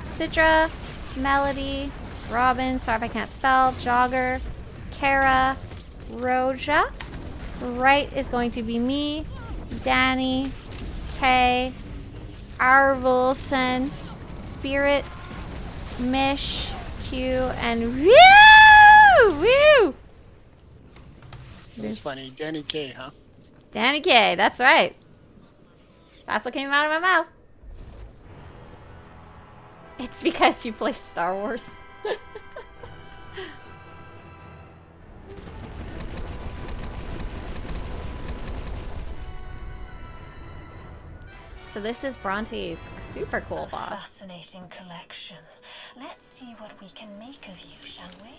Sidra, Melody, Robin, sorry if I can't spell, Jogger, Kara, Roja. Right is going to be me, Danny, Kay, Arvelson, Spirit, Mish, Q, and Woo! Woo! That's funny. Danny K, huh? Danny K, that's right. That's what came out of my mouth. It's because you play Star Wars. So this is Bronte's super cool boss. Fascinating collection. Let's see what we can make of you, shall we?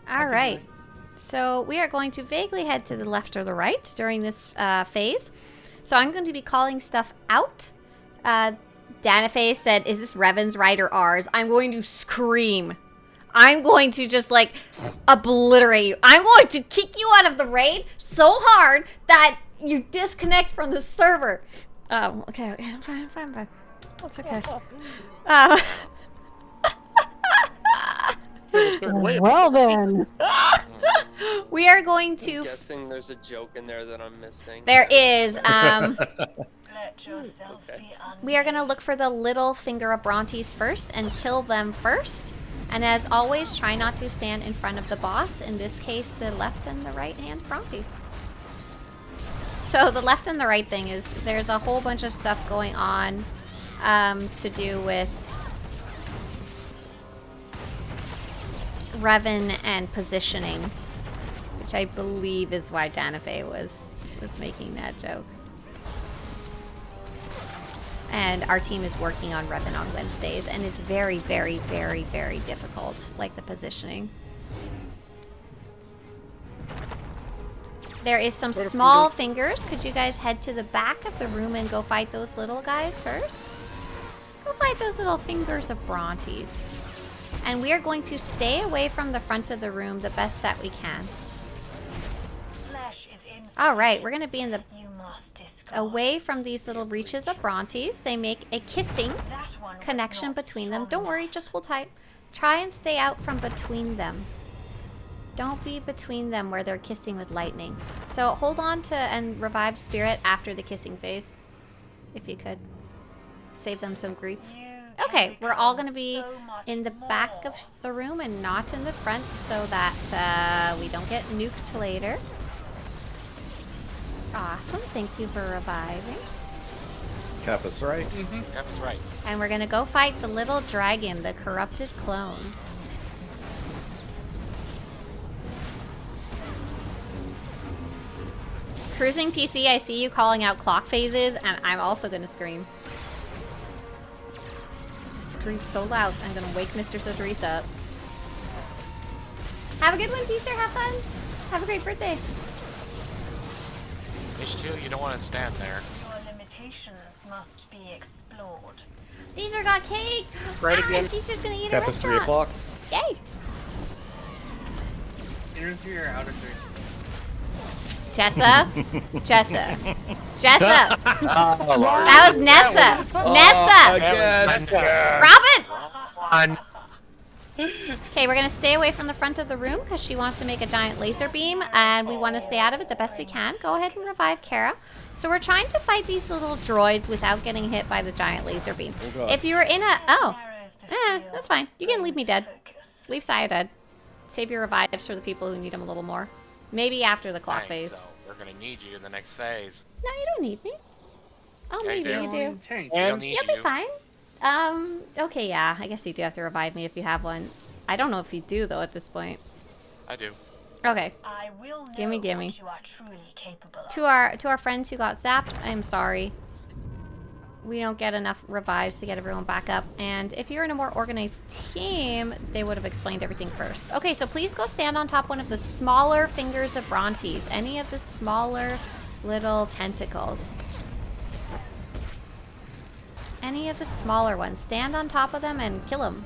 All right. So we are going to vaguely head to the left or the right during this phase. So I'm going to be calling stuff out. Danafe said, is this Revan's right or ours? I'm going to scream. I'm going to just like obliterate you. I'm going to kick you out of the raid so hard that you disconnect from the server. Okay, I'm fine. That's okay. Well then. We are going to... I'm guessing there's a joke in there that I'm missing. There is. Let yourself be We are going to look for the little finger of Brontes first and kill them first. And as always, try not to stand in front of the boss. In this case, the left and the right hand Brontes. So the left and the right thing is there's a whole bunch of stuff going on to do with Revan and positioning, which I believe is why Danafe was making that joke. And our team is working on Revan on Wednesdays, and it's very, very, very, very difficult, like the positioning. There is some small fingers. Could you guys head to the back of the room and go fight those little guys first? Go fight those little fingers of Brontes. And we are going to stay away from the front of the room the best that we can. Alright, we're going to be in the away from these little reaches of Brontes. They make a kissing connection between them. Don't worry, just hold tight. Try and stay out from between them. Don't be between them where they're kissing with lightning. So hold on to and revive spirit after the kissing phase, if you could. Save them some grief. Okay, we're all going to be in the back of the room and not in the front so that we don't get nuked later. Awesome, thank you for reviving. Kappa's right. Kappa's right. And we're going to go fight the little dragon, the corrupted clone. Cruising PC, I see you calling out clock phases, and I'm also gonna scream. Scream so loud, I'm gonna wake Mr. Swtorista up. Have a good one, Teaser, have fun! Have a great birthday! H2, you don't want to stand there. Your limitations must be explored. Teaser got cake! Right again. Teaser's gonna eat a Kappa's 3 restaurant! o'clock. Yay! Inner 3 or outer 3? Jessa? Jessa. Jessa! That was Nessa! Nessa! Robin! Okay, we're gonna stay away from the front of the room because she wants to make a giant laser beam and we want to stay out of it the best we can. Go ahead and revive Kara. So we're trying to fight these little droids without getting hit by the giant laser beam. If you were in a... that's fine. You can leave me dead. Leave Saya dead. Save your revives for the people who need them a little more. Maybe after the clock phase. So we're gonna need you in the next phase. No, you don't need me. Oh, Yeah, maybe you do. You'll need You'll be fine. Okay, yeah. I guess you do have to revive me if you have one. I don't know if you do, though, at this point. I do. Okay. I will know Gimme. what you are truly capable of. To our friends who got zapped, I'm sorry. We don't get enough revives to get everyone back up. And if you're in a more organized team, they would have explained everything first. Okay, so please go stand on top one of the smaller fingers of Brontes. Any of the smaller little tentacles. Any of the smaller ones. Stand on top of them and kill them.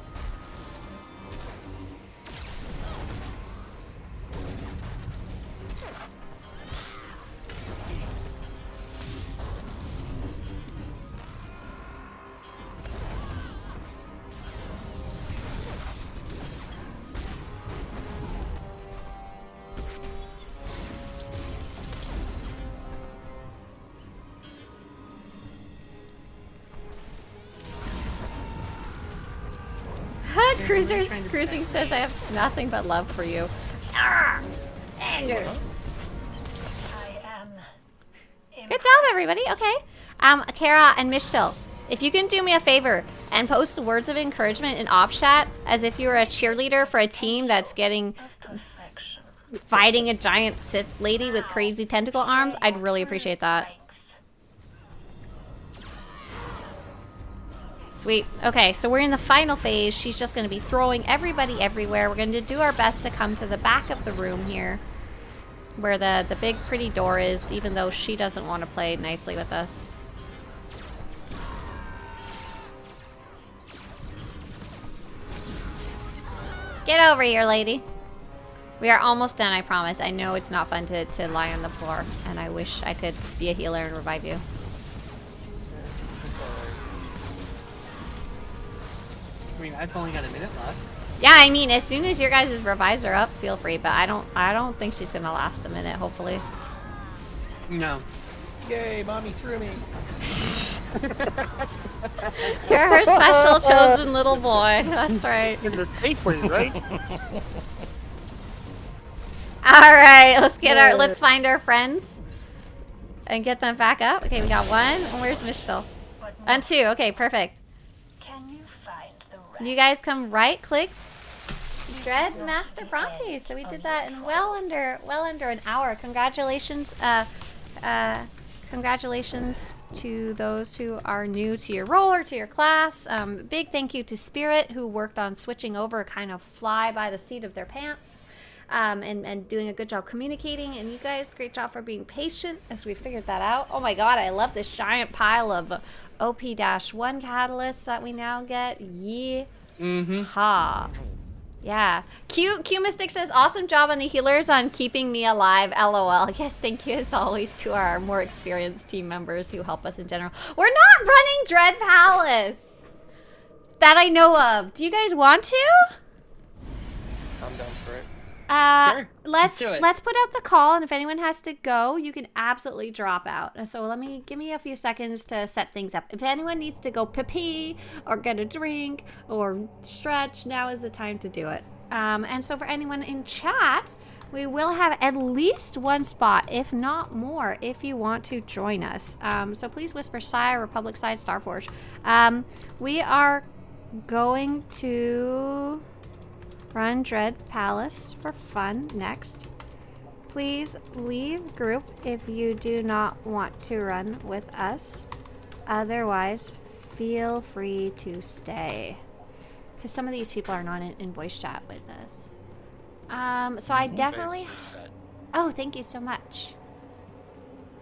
Cruising says I have nothing but love for you. Anger. Good job, everybody. Okay. Kara and Mishtil, if you can do me a favor and post words of encouragement in off chat as if you were a cheerleader for a team that's fighting a giant Sith lady with crazy tentacle arms, I'd really appreciate that. Sweet. Okay, so we're in the final phase. She's just going to be throwing everybody everywhere. We're going to do our best to come to the back of the room here, where the big pretty door is, even though she doesn't want to play nicely with us. Get over here, lady. We are almost done, I promise. I know it's not fun to lie on the floor, and I wish I could be a healer and revive you. I mean, I've only got a minute left. Yeah, I mean, as soon as your guys' revives are up, feel free. But I don't think she's gonna last a minute. Hopefully. No. Yay, mommy threw me. You're her special chosen little boy. That's right. You're safe for you, right? All right, let's find our friends. and get them back up. Okay, we got 1. And where's Mishtal? And 2. Okay, perfect. Can you find the rest? You guys come right click Dread Master Bronte. So we did that in well under an hour. Congratulations, congratulations to those who are new to your role or to your class. Big thank you to Spirit, who worked on switching over, kind of fly by the seat of their pants, and doing a good job communicating. And you guys, great job for being patient as we figured that out. Oh my god, I love this giant pile of OP-1 catalysts that we now get. Ha. Yeah. Q Mystic says, awesome job on the healers on keeping me alive. LOL. Yes, thank you as always to our more experienced team members who help us in general. We're not running Dread Palace that I know of. Do you guys want to? I'm down for it. Sure. Let's do it. put out the call, and if anyone has to go, you can absolutely drop out. So give me a few seconds to set things up. If anyone needs to go pee or get a drink or stretch, now is the time to do it. And so for anyone in chat, we will have at least 1 spot, if not more, if you want to join us. So please whisper Sire, Republic Side, Starforge. We are going to run Dread Palace for fun next. Please leave group if you do not want to run with us. Otherwise, feel free to stay. Because some of these people are not in voice chat with us. So I definitely... Oh, thank you so much.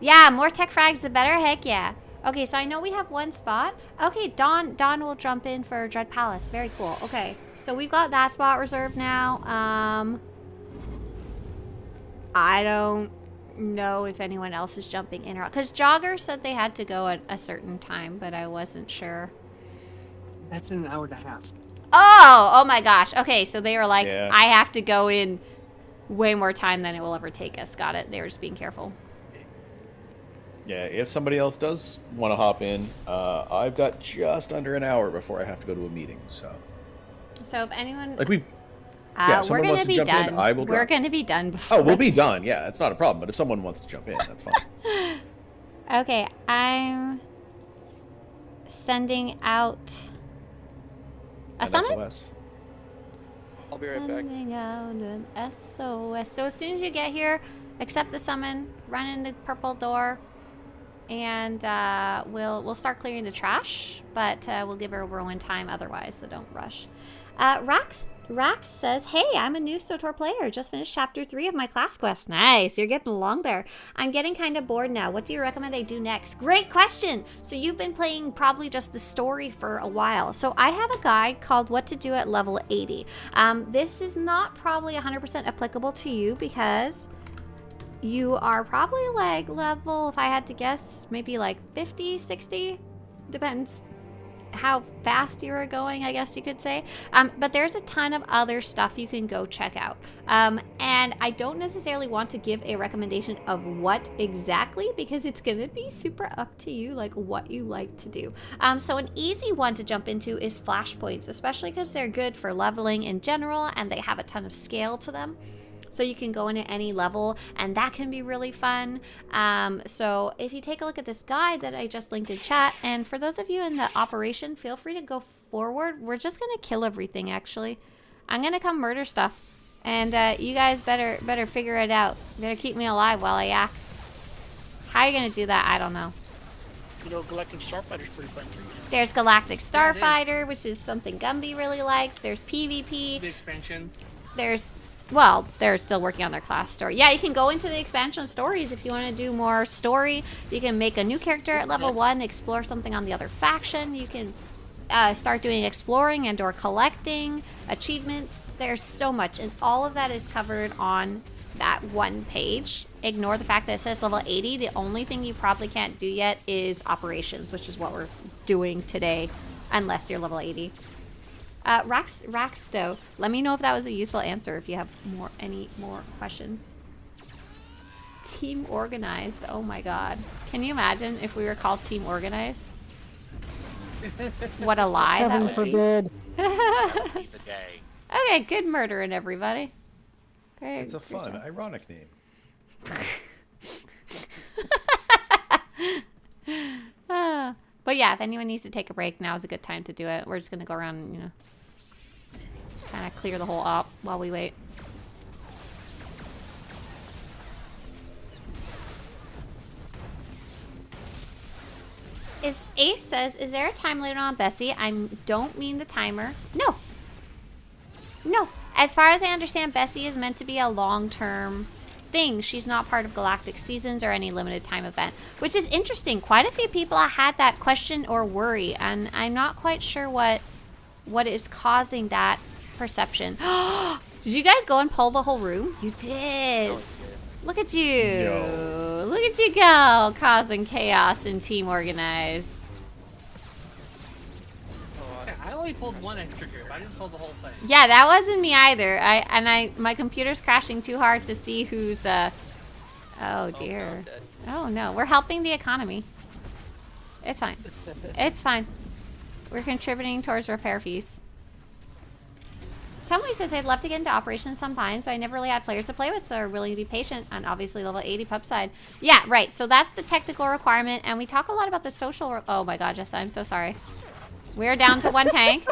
Yeah, more tech frags the better. Heck yeah. Okay, so I know we have 1 spot. Okay, Dawn will jump in for Dread Palace. Very cool. Okay, so we've got that spot reserved now. I don't know if anyone else is jumping in or out. Because Jogger said they had to go at a certain time, but I wasn't sure. That's in an hour and a half. Oh my gosh. Okay, so they were like, Yeah. I have to go in way more time than it will ever take us. Got it. They were just being careful. Yeah, if somebody else does want to hop in, I've got just under an hour before I have to go to a meeting. So if anyone... Like yeah, if we're someone going wants to to be jump done. in, I will We're drop. going to be done before... Oh, we'll be done. Yeah, it's not a problem. But if someone wants to jump in, that's fine. Okay, I'm sending out a An summon? SOS. I'll be right back. Sending out an SOS. So as soon as you get here, accept the summon, run in the purple door, and we'll start clearing the trash, but we'll give her over 1 time otherwise, so don't rush. Rax says, hey, I'm a new SWTOR player. Just finished chapter 3 of my class quest. Nice, you're getting along there. I'm getting kind of bored now. What do you recommend I do next? Great question. So you've been playing probably just the story for a while. So I have a guide called What to Do at Level 80. This is not probably 100% applicable to you because you are probably like level, if I had to guess, maybe like 50, 60. Depends how fast you are going, I guess you could say. But there's a ton of other stuff you can go check out. And I don't necessarily want to give a recommendation of what exactly, because it's going to be super up to you, like what you like to do. So an easy one to jump into is flashpoints, especially because they're good for leveling in general and they have a ton of scale to them. So you can go in at any level, and that can be really fun. So if you take a look at this guide that I just linked in chat, and for those of you in the operation, feel free to go forward. We're just going to kill everything, actually. I'm going to come murder stuff, and you guys better figure it out. Better keep me alive while I yak. How are you going to do that? I don't know. You know, Galactic Starfighter's pretty fun too. There's Galactic Starfighter, which is something Gumby really likes. There's PvP. The expansions. Well, they're still working on their class story. Yeah, you can go into the expansion stories if you want to do more story. You can make a new character at level 1, explore something on the other faction. You can start doing exploring and or collecting achievements. There's so much, and all of that is covered on that 1 page. Ignore the fact that it says level 80. The only thing you probably can't do yet is operations, which is what we're doing today, unless you're level 80. Raxsto, let me know if that was a useful answer if you have any more questions. Team Organized, oh my god. Can you imagine if we were called Team Organized? What a lie that Heaven would forbid. That would be the day. Okay, good murdering everybody. Great. It's a fun, ironic name. But yeah, if anyone needs to take a break, now is a good time to do it. We're just gonna go around and, you know, kind of clear the whole op while we wait. Ace says, is there a time limit on Bessie? I don't mean the timer. No. No. As far as I understand, Bessie is meant to be a long-term thing. She's not part of Galactic Seasons or any limited time event, which is interesting. Quite a few people had that question or worry, and I'm not quite sure what is causing that perception. Did you guys go and pull the whole room? You did. Look at you. No. Look at you go, causing chaos in Team Organized. Yeah, I only pulled one extra group. I didn't pull the whole thing. Yeah, that wasn't me either. My computer's crashing too hard to see who's oh dear. Oh no, we're helping the economy. It's fine. It's fine. We're contributing towards repair fees. Somebody says, I'd love to get into operations sometimes, but I never really had players to play with, so are willing to be patient, and obviously level 80 pup side. Yeah, right. So that's the technical requirement, and we talk a lot about the social... Oh my god, Jessa, I'm so sorry. We're down to 1 tank.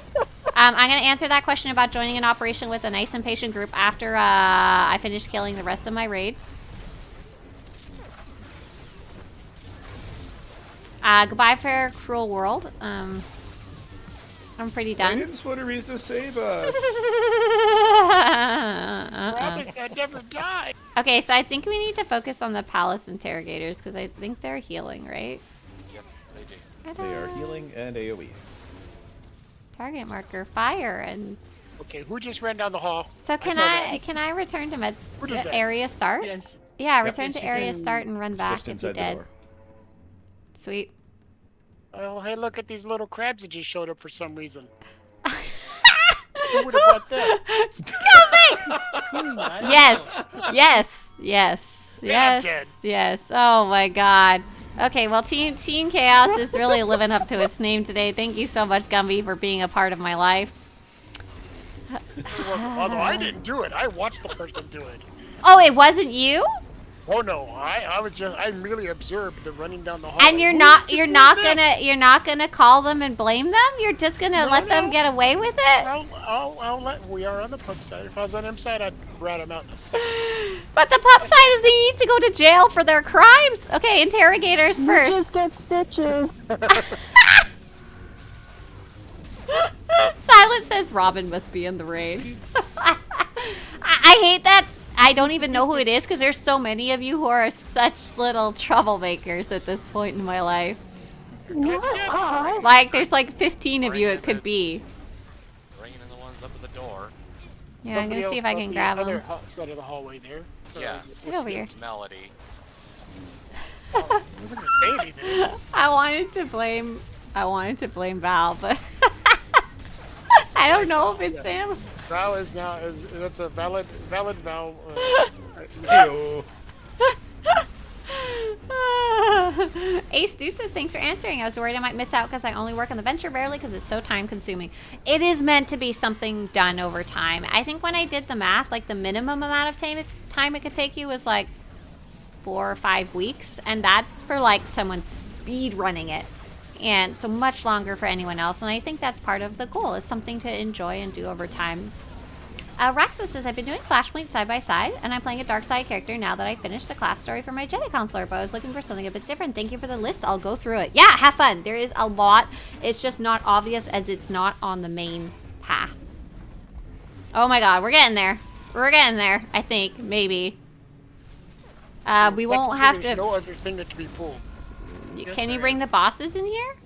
I'm going to answer that question about joining an operation with a nice and patient group after I finish killing the rest of my raid. Goodbye, fair, cruel world. I'm pretty done. Why didn't Swtorista save us? Promised I'd never die. Okay, so I think we need to focus on the palace interrogators because I think they're healing, right? Yep, they do. They are healing and AoE. Target marker, fire, and Okay, who just ran down the hall? so can I return to Who did that? area start? Yes. Yeah, Yep. return to area start and run back Just if you inside the did. door. Sweet. Oh, hey, look at these little crabs that just showed up for some reason. Who would have brought them? Yes, yes, yes, Man, I'm dead. yes, yes. Oh my god. Okay, well, Team Chaos is really living up to its name today. Thank you so much, Gumby, for being a part of my life. Although I didn't do it, I watched the person do it. Oh, it wasn't you? Oh no, I merely observed the running down the hall. And you're not gonna call them and blame them? You're just gonna let them get away with it? I'll let. We are on the pub side. If I was on them side, I'd rat them out in a second. But the pup side is they need to go to jail for their crimes. Okay, interrogators Snitches first. get stitches. Silence says Robin must be in the raid. I hate that. I don't even know who it is because there's so many of you who are such little troublemakers at this point in my life. Not us. Like, there's like 15 of you it could be. Bringing in the ones up at the door. Yeah, I'm gonna see if I can grab them. them. Other side of the hallway there. Yeah. Get over here. It's Melody. Oh, look at the baby there. I wanted to blame Val, but I don't know if it's him. Val is now that's a valid Val. Ew. Ace Dude says, thanks for answering. I was worried I might miss out because I only work on the venture barely because it's so time consuming. It is meant to be something done over time. I think when I did the math, like the minimum amount of time it could take you was like 4 or 5 weeks. And that's for like someone speed running it. And so much longer for anyone else. And I think that's part of the goal, is something to enjoy and do over time. Raxa says, I've been doing Flashpoint side by side, and I'm playing a dark side character now that I finished the class story for my Jedi Counselor, but I was looking for something a bit different. Thank you for the list. I'll go through it. Yeah, have fun. There is a lot. It's just not obvious as it's not on the main path. Oh my god, we're getting there. We're getting there, I think. Maybe. We won't have There's to... no other thing that can be pulled. Can you bring the bosses in here?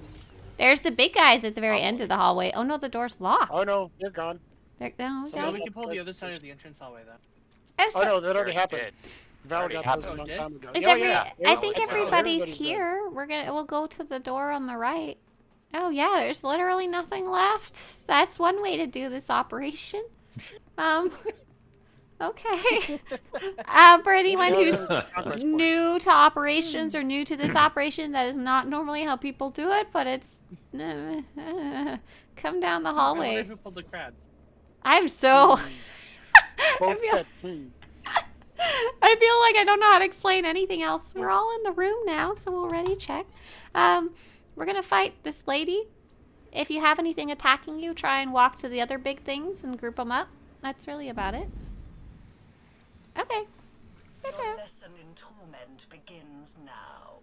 There's the big guys at the very end of the hallway. Oh no, the door's locked. Oh no, they're gone. No, No, we can pull the other side of the entrance hallway though. Oh no, that already happened. Did. Val Already got those a happened. long time ago. Is Oh, every, yeah. I think It's everybody's everybody's here. We'll go to the door on the right. Oh yeah, there's literally nothing left. That's one way to do this operation. Okay. For anyone who's new to operations or new to this operation, that is not normally how people do it, but it's come down the I hallway. wonder who pulled the crabs. I'm so Both feel- said, I feel like I don't know how to explain anything else. We're all in the room now, so we'll already check. We're gonna fight this lady. If you have anything attacking you, try and walk to the other big things and group them up. That's really about it. Okay. Your lesson in torment begins now.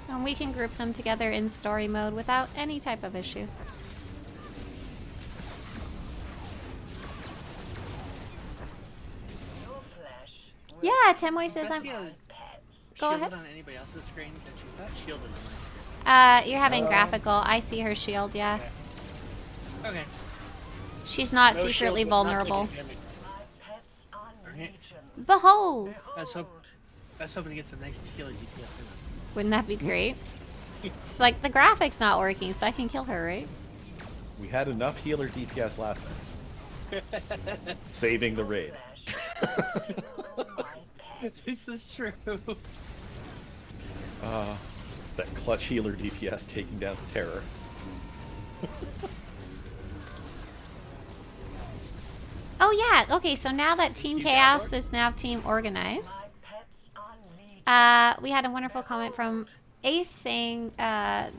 And we can group them together in story mode without any type of issue. Your flesh will Yeah, Temoy says I'm... Bessie Go shielded ahead. on anybody else's screen, but she's not shielded on my screen. You're having graphical. I see her shield, yeah. Okay. She's not No secretly shield, but not vulnerable. taking damage. my pets are Alright. legion. Behold! I was hoping to get some nice healer DPS in it. Wouldn't that be great? It's like the graphics not working, so I can kill her, right? We had enough healer DPS last time. Saving the raid. This is true. That clutch healer DPS taking down the terror. Oh yeah, okay, so now that Team Chaos is now Team Organized, we had a wonderful comment from Ace saying that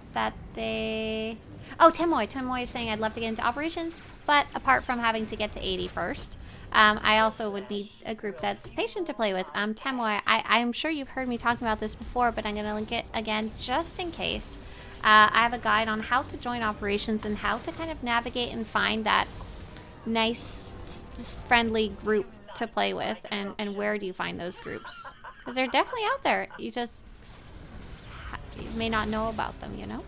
they... Oh, Temoy is saying I'd love to get into operations, but apart from having to get to 80 first, I also would need a group that's patient to play with. Temoy, I'm sure you've heard me talking about this before, but I'm going to link it again just in case. I have a guide on how to join operations and how to kind of navigate and find that nice, friendly group to play with, and where do you find those groups? Because they're definitely out there. You just you may not know about them, you know?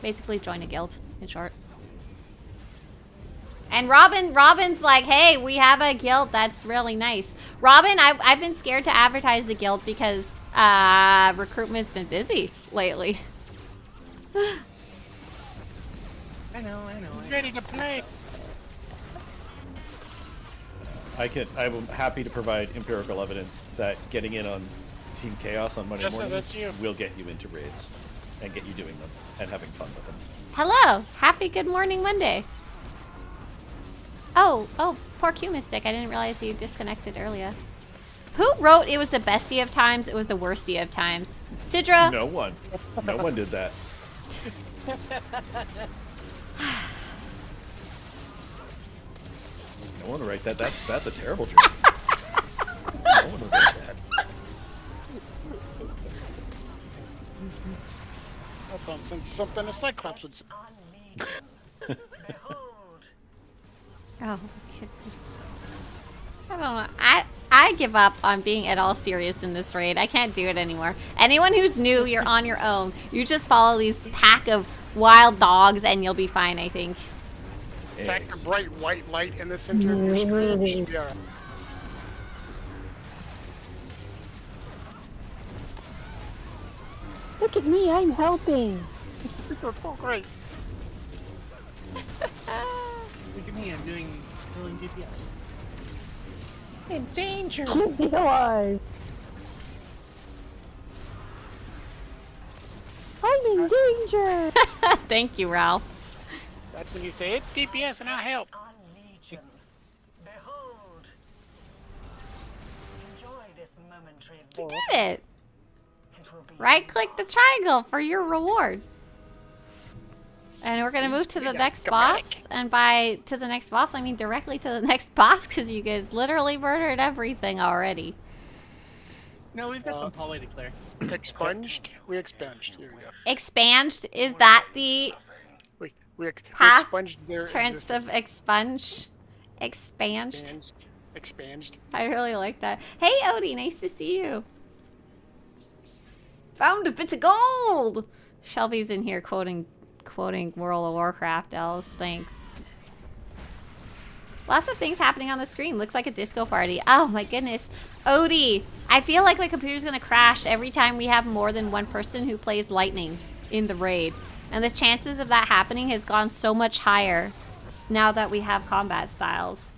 Basically, join a guild, in short. And Robin's like, hey, we have a guild. That's really nice. Robin, I've been scared to advertise the guild because recruitment's been busy lately. I know. Ready to play. I'm happy to provide empirical evidence that getting in on Team Chaos on Monday Yes, sir, mornings that's you. will get you into raids and get you doing them and having fun with them. Hello. Happy Good Morning Monday. Oh, poor Q Mystic. I didn't realize you disconnected earlier. Who wrote it was the bestie of times, it was the worstie of times? Sidra? No one. No one did that. No one would write that. That's a terrible dream. No one would write that. That sounds like something a Cyclops would say. Oh, goodness. I don't know. I give up on being at all serious in this raid. I can't do it anymore. Anyone who's new, you're on your own. You just follow these pack of wild dogs and you'll be fine, I think. Attack the bright white light in the center of your screen. You should be alright. Look at me, I'm helping. You're so great. Look at me, I'm doing healing DPS. In danger. Keep me alive. I'm in danger. Thank you, Ralph. That's when you say it's DPS and I'll help. Behold. Enjoy this momentary You victory. did it. It will be Right click the triangle for your reward. And we're going to move to the next boss. And by to the next boss, I mean directly to the next boss because you guys literally murdered everything already. No, we've got some hallway to clear. Expunged? We expunged. Here we go. Expunged, is that the We past expunged their tense of existence. expunge? Expunged? Expunged. I really like that. Hey, Odie, nice to see you. Found a bit of gold. Shelby's in here quoting World of Warcraft elves. Thanks. Lots of things happening on the screen. Looks like a disco party. Oh my goodness. Odie, I feel like my computer's gonna crash every time we have more than one person who plays Lightning in the raid. And the chances of that happening has gone so much higher now that we have combat styles.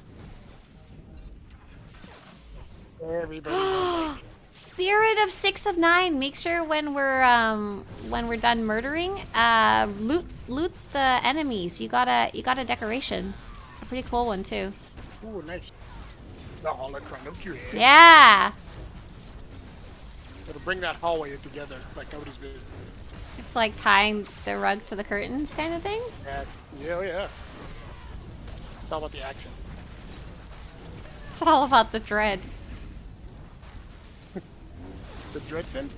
Everybody. Spirit of 6 of 9. Make sure when we're done murdering, loot the enemies. You got a decoration, a pretty cool one too. Ooh, nice. The holocron of your head. Yeah. It'll bring that hallway together like nobody's business. Just like tying the rug to the curtains kind of thing? Yeah, yeah. It's all about the accent. It's all about the dread. The Dreadsend?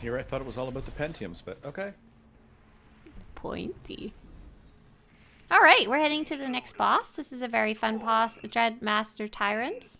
Here I thought it was all about the Pentiums, but okay. Pointy. Alright, we're heading to the next boss. This is a very fun boss, Dread Master Tyrants.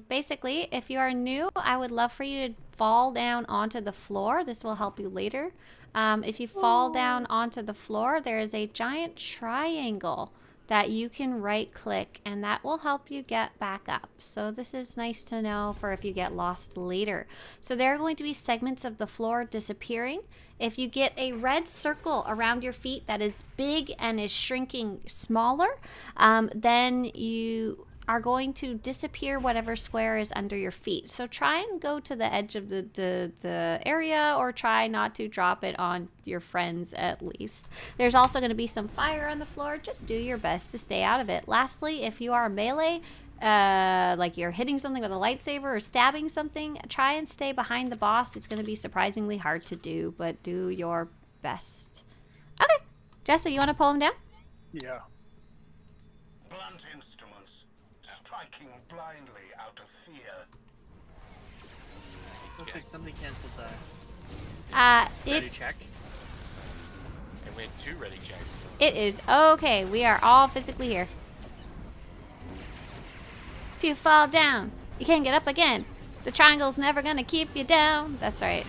Basically, if you are new, I would love for you to fall down onto the floor. This will help you later. If you fall down onto the floor, there is a giant triangle that you can right click, and that will help you get back up. So this is nice to know for if you get lost later. So there are going to be segments of the floor disappearing. If you get a red circle around your feet that is big and is shrinking smaller, then you are going to disappear whatever square is under your feet. So try and go to the edge of the area, or try not to drop it on your friends at least. There's also going to be some fire on the floor. Just do your best to stay out of it. Lastly, if you are melee, like you're hitting something with a lightsaber or stabbing something, try and stay behind the boss. It's going to be surprisingly hard to do, but do your best. Okay, Jessa, you want to pull him down? Yeah. Blunt instruments, striking blindly out of fear. Looks like somebody canceled that. Ready check. And we had 2 ready checks. It is okay. We are all physically here. If you fall down, you can't get up again. The triangle's never gonna keep you down. That's right.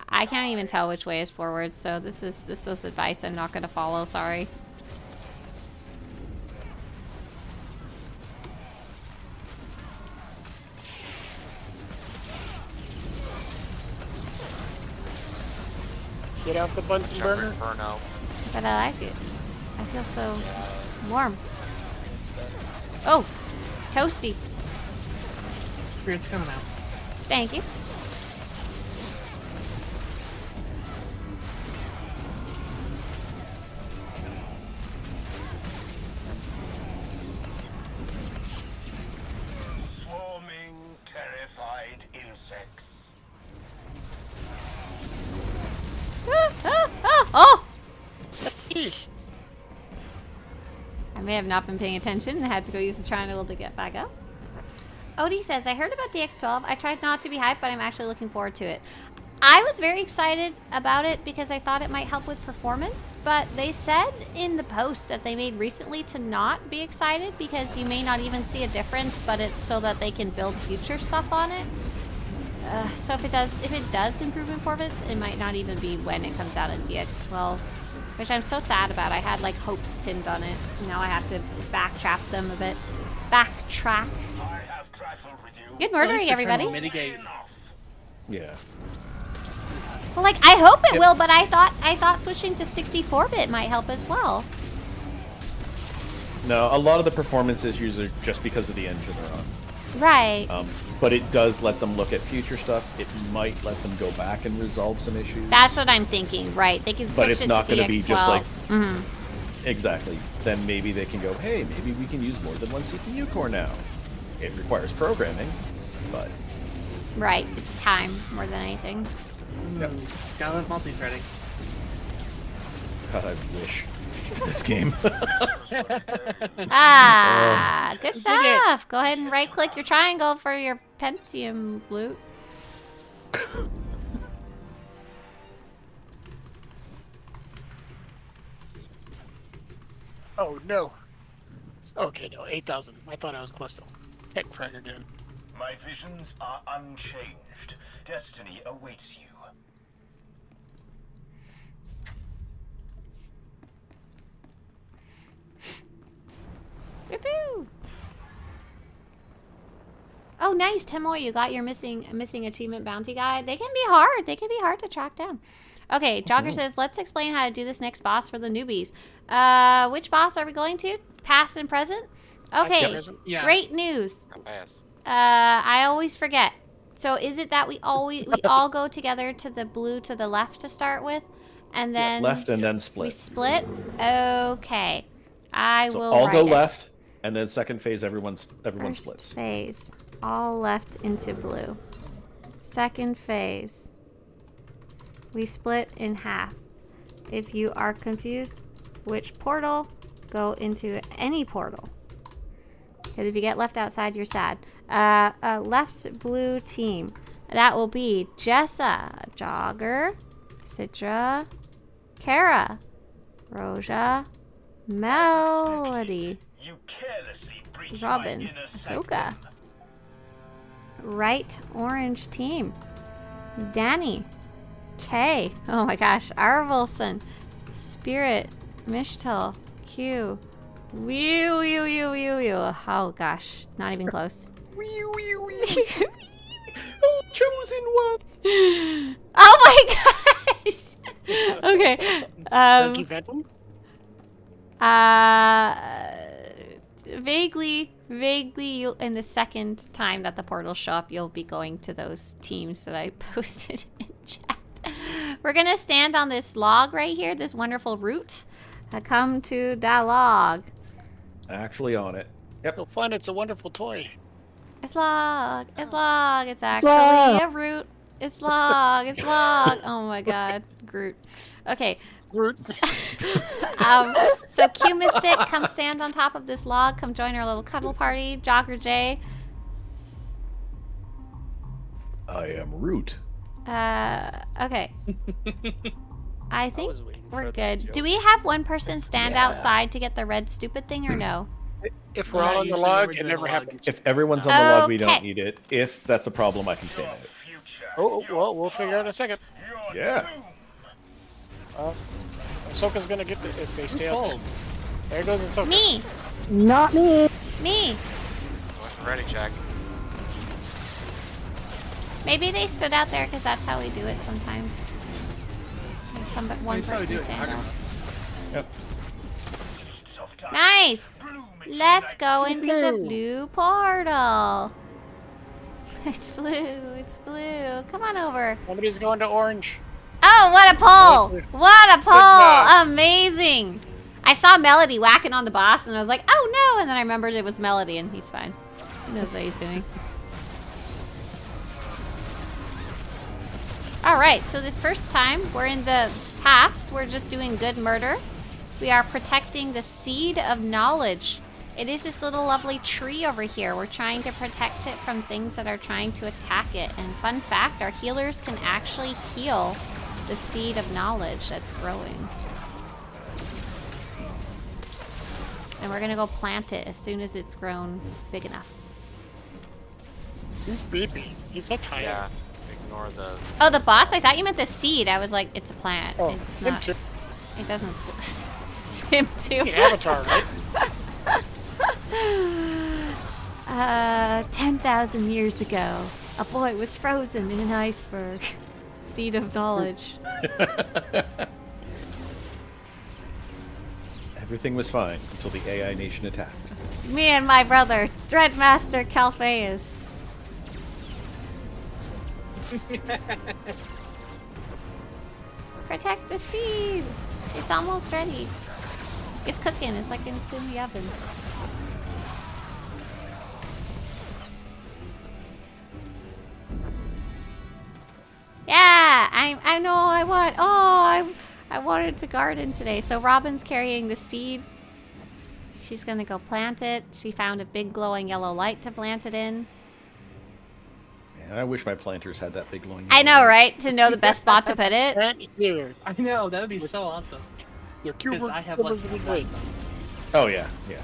I can't even tell which way is forward, so this was advice I'm not gonna follow. Sorry. Get out the Bunsen burner. Inferno. But I like it. I feel so warm. Oh, toasty. Spirit's coming out. Thank you. Swarming, terrified insects. Oh! I may have not been paying attention and had to go use the triangle to get back up. Odie says, I heard about DX12. I tried not to be hyped, but I'm actually looking forward to it. I was very excited about it because I thought it might help with performance, but they said in the post that they made recently to not be excited because you may not even see a difference, but it's so that they can build future stuff on it. So if it does improve in performance, it might not even be when it comes out in DX12, which I'm so sad about. I had like hopes pinned on it. Now I have to backtrack them a bit. Backtrack. Good murdering, everybody. Mitigate. Yeah. Well, like I hope it will, but I thought switching to 64-bit might help as well. No, a lot of the performance issues are just because of the engine they're on. Right. But it does let them look at future stuff. It might let them go back and resolve some issues. That's what I'm thinking, right? They can switch But it's not going to be just like... Mm-hmm. Exactly. Then maybe they can go, hey, maybe we can use more than one CPU core now. It requires programming, but... Right. It's time more than anything. Yep. Gotta love multi-threading. God, I wish. This game. Good stuff. Go ahead and right-click your triangle for your Pentium loot. Oh no. Okay, no, 8,000. I thought I was close to hit Craig again. My visions are unchanged. Destiny awaits you. Woohoo! Oh, nice, Temoy. You got your missing achievement bounty guide. They can be hard. They can be hard to track down. Okay, Jogger says, let's explain how to do this next boss for the newbies. Which boss are we going to? Past and present? Okay, Yeah. great news. Pass. I always forget. So is it that we all go together to the blue to the left to start with? And then left and then we split. split? Okay. I So will all write go it. left, And then second phase, everyone First splits. phase, all left into blue. Second phase, we split in half. If you are confused which portal, go into any portal. Because if you get left outside, you're sad. Left blue team. That will be Jessa, Jogger, Citra, Kara, Roja, Melody, You carelessly breached Robin, my inner Ahsoka. sanctum. Right orange team. Danny, Kay, oh my gosh, Arvelson, Spirit, Mishtel, Q, oh gosh, not even close. Oh, chosen one. Oh my gosh. Okay. Monkey Phantom? Vaguely, you'll, in the second time that the portals show up, you'll be going to those teams that I posted in chat. We're gonna stand on this log right here, this wonderful route. Come to that log. Actually on it. Yep. So fun, it's a wonderful toy. It's log. It's actually a route. It's log. Oh my god, Groot. Okay. Groot. So Q Mystic, come stand on top of this log. Come join our little cuddle party. Jogger J. I am Root. Okay. I think was waiting we're for that good. joke. Do we have one person stand outside to get the red stupid thing or no? If we're all on the usually log, we're it doing never log. happens. If everyone's on the log, we Okay. don't need it. If that's a problem, I can stand it. Oh, well, we'll figure out in a second. Yeah. Ahsoka's gonna get the if they stay up Cold. there. There goes Ahsoka. Me! Not me. Me! I wasn't ready, Jack. Maybe they stood out there because that's how we do it sometimes. One That's how we person do it. stand out. Yep. Nice! Let's go into the blue portal. It's blue. Come on over. Somebody's going to orange. Oh, what a pull! What a pull! job. Amazing! I saw Melody whacking on the boss and I was like, oh no! And then I remembered it was Melody and he's fine. He knows what he's doing. Alright, so this first time, we're in the past. We're just doing good murder. We are protecting the seed of knowledge. It is this little lovely tree over here. We're trying to protect it from things that are trying to attack it. And fun fact, our healers can actually heal the seed of knowledge that's growing. And we're gonna go plant it as soon as it's grown big enough. He's sleepy. He's so tired. Yeah. Ignore the. Oh, the boss? I thought you meant the seed. I was like, it's a plant. Oh, It's him not. too. It doesn't. Him too. The Avatar, right? 10,000 years ago, a boy was frozen in an iceberg. Seed of knowledge. Everything was fine until the AI nation attacked. Me and my brother, Dreadmaster Calpheus. Protect the seed. It's almost ready. It's cooking. It's like it's in the oven. Yeah, I know I want. Oh, I wanted to garden today. So Robin's carrying the seed. She's gonna go plant it. She found a big glowing yellow light to plant it in. Man, I wish my planters had that big glowing. I know, right? To know the best spot to put it. Plant here. I know, that would be so awesome. Your Because cuber. I have like one. Oh yeah, yeah.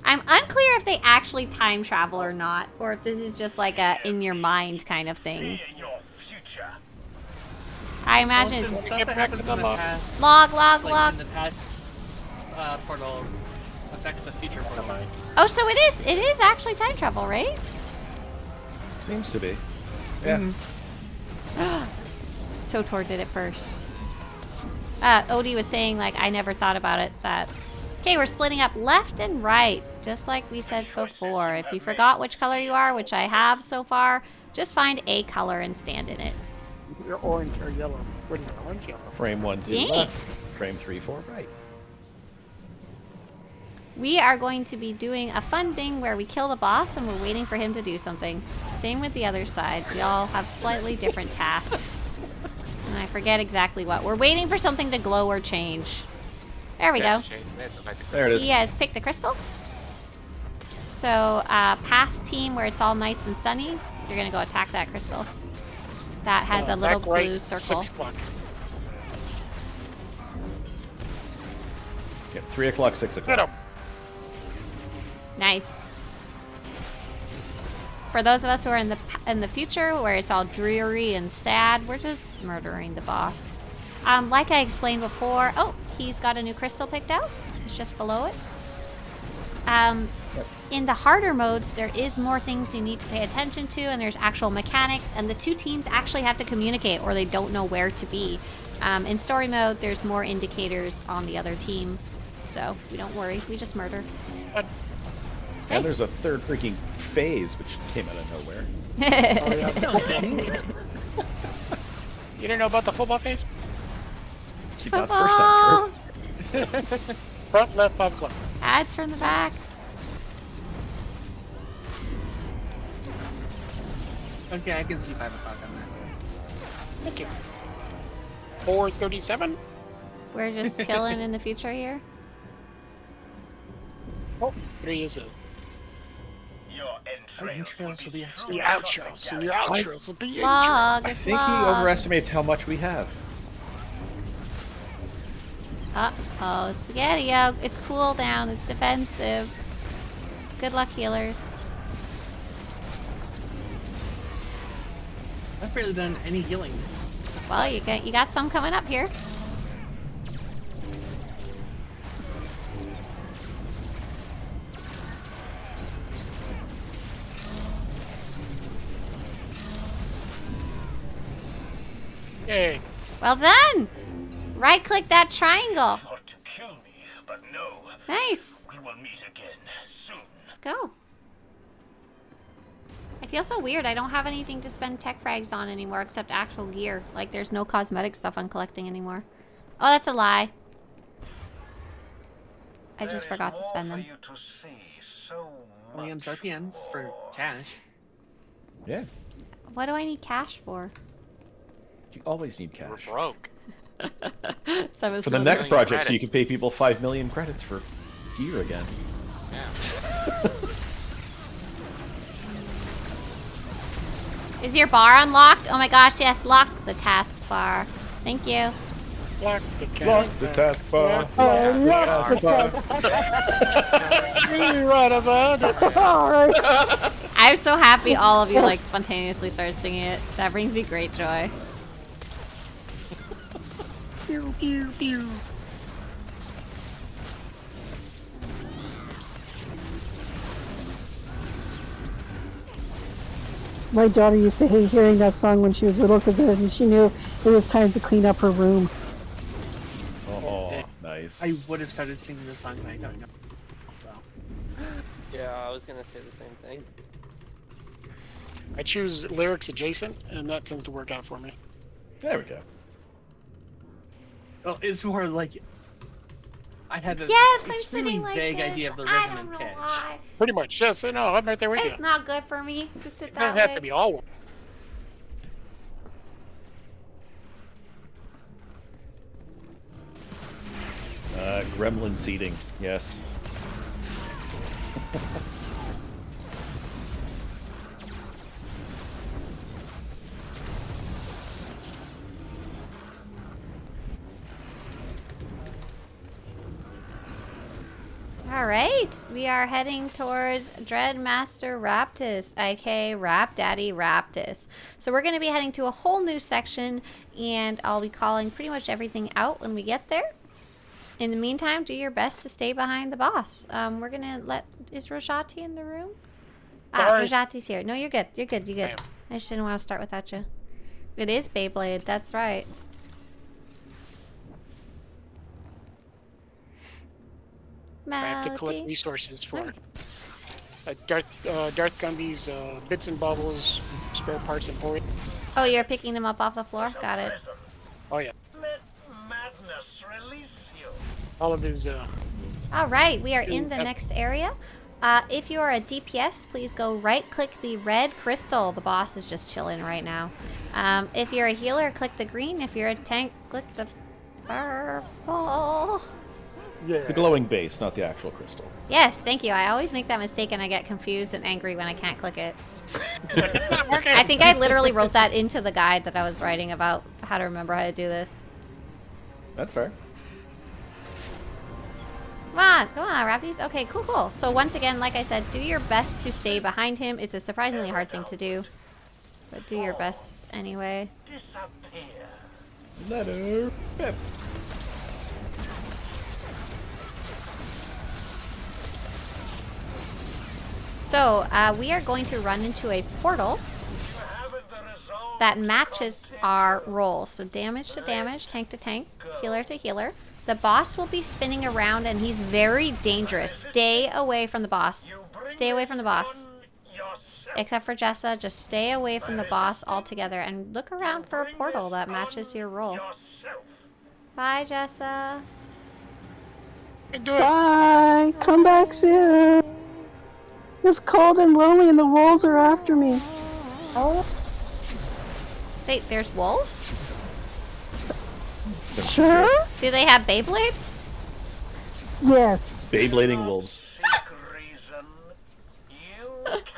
I'm unclear if they actually time travel or not, or if this is just like a in your mind kind of thing. Your future. I imagine Most of the it's stuff Get that back happens to in the the log. past, log. like in the past portals, affects the future portals. Oh, so it is actually time travel, right? Seems to be. Yeah. SWTOR did it first. Odie was saying, like, I never thought about it, that... Okay, we're splitting up left and right, just like we said before. If you forgot which color you are, which I have so far, just find a color and stand in it. You're orange or yellow. What is orange yellow? Frame 1 2 Thanks. left. Frame 3 4 right. We are going to be doing a fun thing where we kill the boss and we're waiting for him to do something. Same with the other side. We all have slightly different tasks. And I forget exactly what. We're waiting for something to glow or change. There we go. There it is. He has picked a crystal. So, past team where it's all nice and sunny, you're gonna go attack that crystal. That has a little back right, blue circle. 6 o'clock. Yep, 3 o'clock, 6 o'clock. Get him. Nice. For those of us who are in the future, where it's all dreary and sad, we're just murdering the boss. Like I explained before, oh, he's got a new crystal picked out. It's just below it. In the harder modes, there is more things you need to pay attention to, and there's actual mechanics, and the two teams actually have to communicate, or they don't know where to be. In story mode, there's more indicators on the other team, so we don't worry. We just murder. And there's a third freaking phase, which came out of nowhere. You didn't know about the football phase? Not the first time, true. Front, left, 5 o'clock. Ads from the back. Okay, I can see 5 o'clock on that. Thank you. 4:37. We're just chilling in the future here. Oh, 3 is it. Your entrails will be The outros and your outros will be Log, I it's think he log. overestimates how much we have. Uh-oh, Spaghetti-O. It's cooldown. It's defensive. It's good luck healers. I've barely done any healing this. Well, you got some coming up here. Yay. Well done! Right-click that triangle. Thought to kill me, but no. Nice. We will meet again soon. Let's go. I feel so weird. I don't have anything to spend tech frags on anymore except actual gear. Like, there's no cosmetic stuff I'm collecting anymore. Oh, that's a lie. I just forgot to spend them. Williams RPMs for cash. Yeah, What do I need cash for? you always need We're cash. broke. For the next project, so you can pay people 5 million credits for gear again. Yeah. Is your bar unlocked? Oh my gosh, yes, lock the task bar. Thank you. Lock the cast. Lost the taskbar. Oh, lock the Really right about it. Alright. I'm so happy all of you like spontaneously started singing it. That brings me great joy. Pew, pew, pew. My daughter used to hate hearing that song when she was little because then she knew it was time to clean up her room. Oh, nice. I would have started singing this song, but I don't know. So. Yeah, I was gonna say the same thing. I choose lyrics adjacent, and that tends to work out for me. There we go. Well, it's more like I had a Yes, I'm extremely sitting like vague this. idea of the I rhythm don't and know pitch. why. Pretty much, yes. No, I'm right there with you. It's not good for me to sit It that doesn't way. have to be all one. Gremlin seating, yes. All right, we are heading towards Dreadmaster Raptus, aka Rap Daddy Raptus. So we're going to be heading to a whole new section, and I'll be calling pretty much everything out when we get there. In the meantime, do your best to stay behind the boss. We're going to let... Is Rajati in the room? Sorry. Rajati's here. No, you're good. You're good. You're good. Damn. I just didn't want to start without you. It is Beyblade. That's right. I have to collect Melody. resources for Darth Gumby's bits and bubbles, spare parts and points. Oh, you're picking them up off the floor? Got it. Oh yeah, Let madness release you. all of his All right, we are in the next area. If you are a DPS, please go right-click the red crystal. The boss is just chilling right now. If you're a healer, click the green. If you're a tank, click the purple. The glowing base, not the actual crystal. Yes, thank you. I always make that mistake and I get confused and angry when I can't click it. I think I literally wrote that into the guide that I was writing about how to remember how to do this. That's fair. Come on, Rapties. Okay, cool. So once again, like I said, do your best to stay behind him. It's a surprisingly hard thing to do, but do your best anyway. Let her rip. So we are going to run into a portal that matches our roll. So damage to damage, tank to tank, healer to healer. The boss will be spinning around and he's very dangerous. Stay away from the boss. Stay away from the boss. Except for Jessa, just stay away from the boss altogether and look around for a portal that matches your roll. Bye, Jessa. Bye. Come back soon. It's cold and lonely and the wolves are after me. Oh. Wait, there's wolves? Sure? Do they have Beyblades? Yes. Beyblading wolves.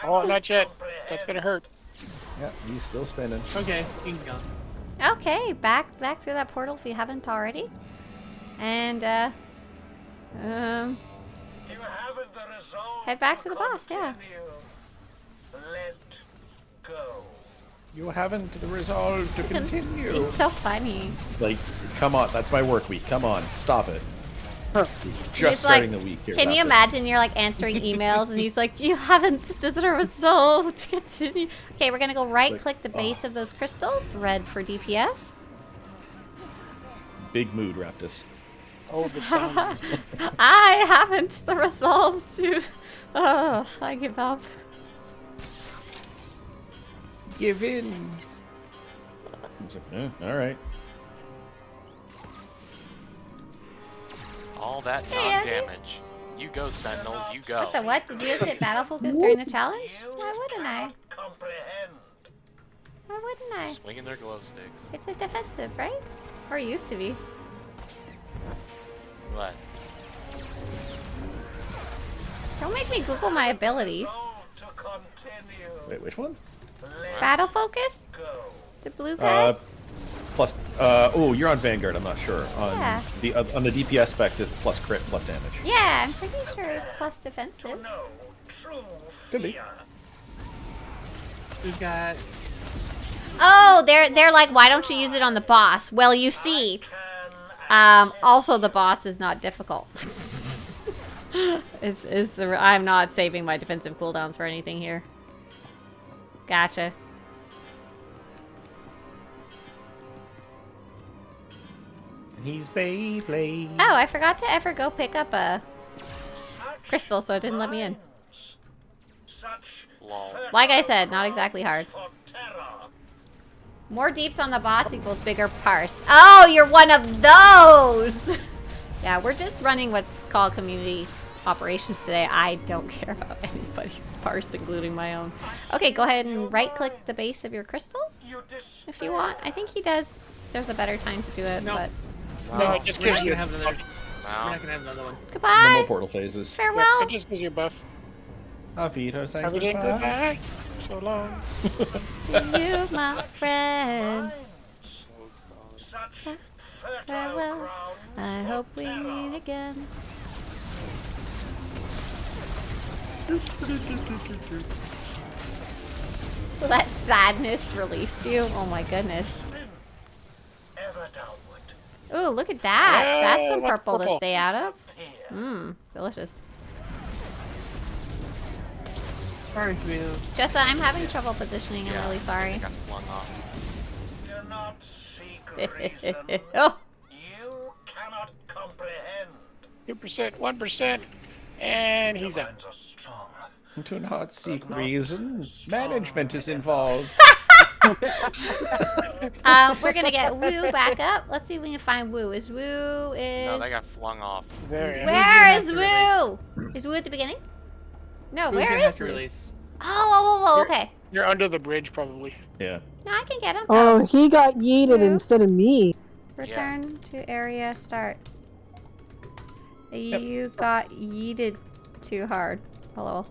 Oh, not yet. That's gonna hurt. Yeah, he's still spinning. Okay, you can go. Okay, back through that portal if you haven't already. And head back to the boss, yeah. You haven't the resolve to continue. He's so funny. Like, come on, that's my work week. Come on, stop it. Just He's starting like, the week here. can you imagine you're like answering emails and he's like, you haven't the resolve to continue. Okay, we're gonna go right click the base of those crystals. Red for DPS. Big mood, Raptus. Oh, the sounds. I haven't the resolve to. Oh, I give up. Give in. Like, alright. All that Andy. non-damage. You go, Sentinels, you go. What the what? Did you just hit battle focus during the challenge? Why wouldn't I? Why wouldn't I? Swinging their glow sticks. It's a defensive, right? Or it used to be. What? Don't make me Google my abilities. Wait, which one? Battle focus? The blue guy? Plus, oh, you're on Vanguard. I'm not sure. On Yeah. on the DPS specs, it's plus crit, plus damage. Yeah, I'm pretty sure it's plus defensive. Could be. We've got. Oh, they're like, why don't you use it on the boss? Well, you see, also the boss is not difficult. I'm not saving my defensive cooldowns for anything here. Gotcha. He's Beyblade. Oh, I forgot to ever go pick up a crystal, so it didn't let me in. Lol. Like I said, not exactly hard. More deeps on the boss equals bigger parse. Oh, you're one of those! Yeah, we're just running what's called community operations today. I don't care about anybody's parse, including my own. Okay, go ahead and right-click the base of your crystal, if you want. I think he does. There's a better time to do it, No. but... No, it just We're gives not you gonna have another. We're Wow. not gonna have another one. No Goodbye! more portal phases. Farewell! It just gives you a buff. Avito saying Everything goodbye. So long. See you, my friend. Farewell. I hope we meet again. Will that sadness release you? Oh my goodness. Ooh, look at that. Yeah, That's some what's purple to purple? stay out of. Mmm, delicious. Sorry, Swito. Jessa, I'm having trouble positioning. I'm Yeah, really sorry. I got flung off. Oh, You cannot comprehend. 2%, 1%, and he's out. Do not seek reason. Management is involved. We're gonna get Woo back up. Let's see if we can find Woo. Is Woo No, they got flung off. There. Where is Usually have Woo? Is Woo at the beginning? No, Who's where gonna have is to Woo? release? Oh, okay. You're under the bridge, probably. Yeah. No, I can get him. Oh, he got yeeted Woo. instead of me. Return to area start. You got yeeted too hard. Hello.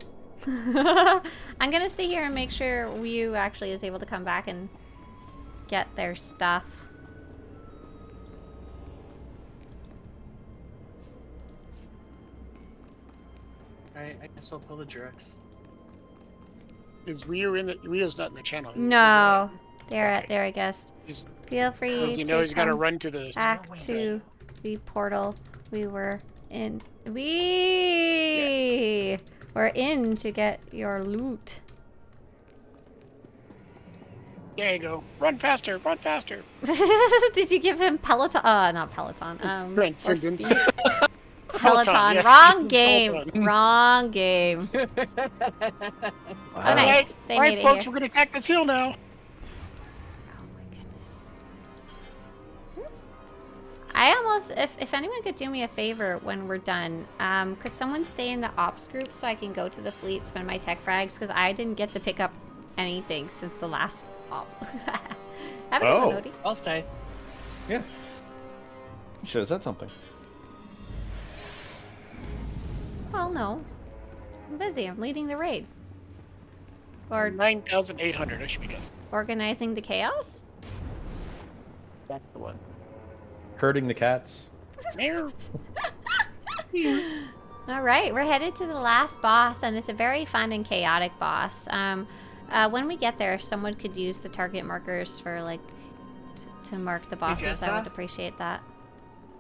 I'm gonna stay here and make sure Woo actually is able to come back and get their stuff. Alright, I guess I'll pull the Jurex. Is Ryu in it? Ryu's not in the channel. No, they're at there, I guess. He's- Feel free Does he to know he's got to come run to the... back to the portal we were in. We were in to get your loot. There you go. Run faster, run faster. Did you give him Peloton? Not Peloton. Transcendence. or Peloton. yes. Wrong game. Peloton. Wrong game. Wow. Oh, nice. They All right, made it folks, here. we're going to attack this hill now. Oh my goodness. I almost, if anyone could do me a favor when we're done, could someone stay in the ops group so I can go to the fleet, spend my tech frags, because I didn't get to pick up anything since the last op. Have a good one, Odie. I'll stay. Yeah. You should have said something. Well, no. I'm busy. I'm leading the raid. Or 9,800, I should be good. organizing the chaos? That's the one. Herding the cats. Meow. All right, we're headed to the last boss, and it's a very fun and chaotic boss. When we get there, if someone could use the target markers for, like, to mark the bosses, I would appreciate that.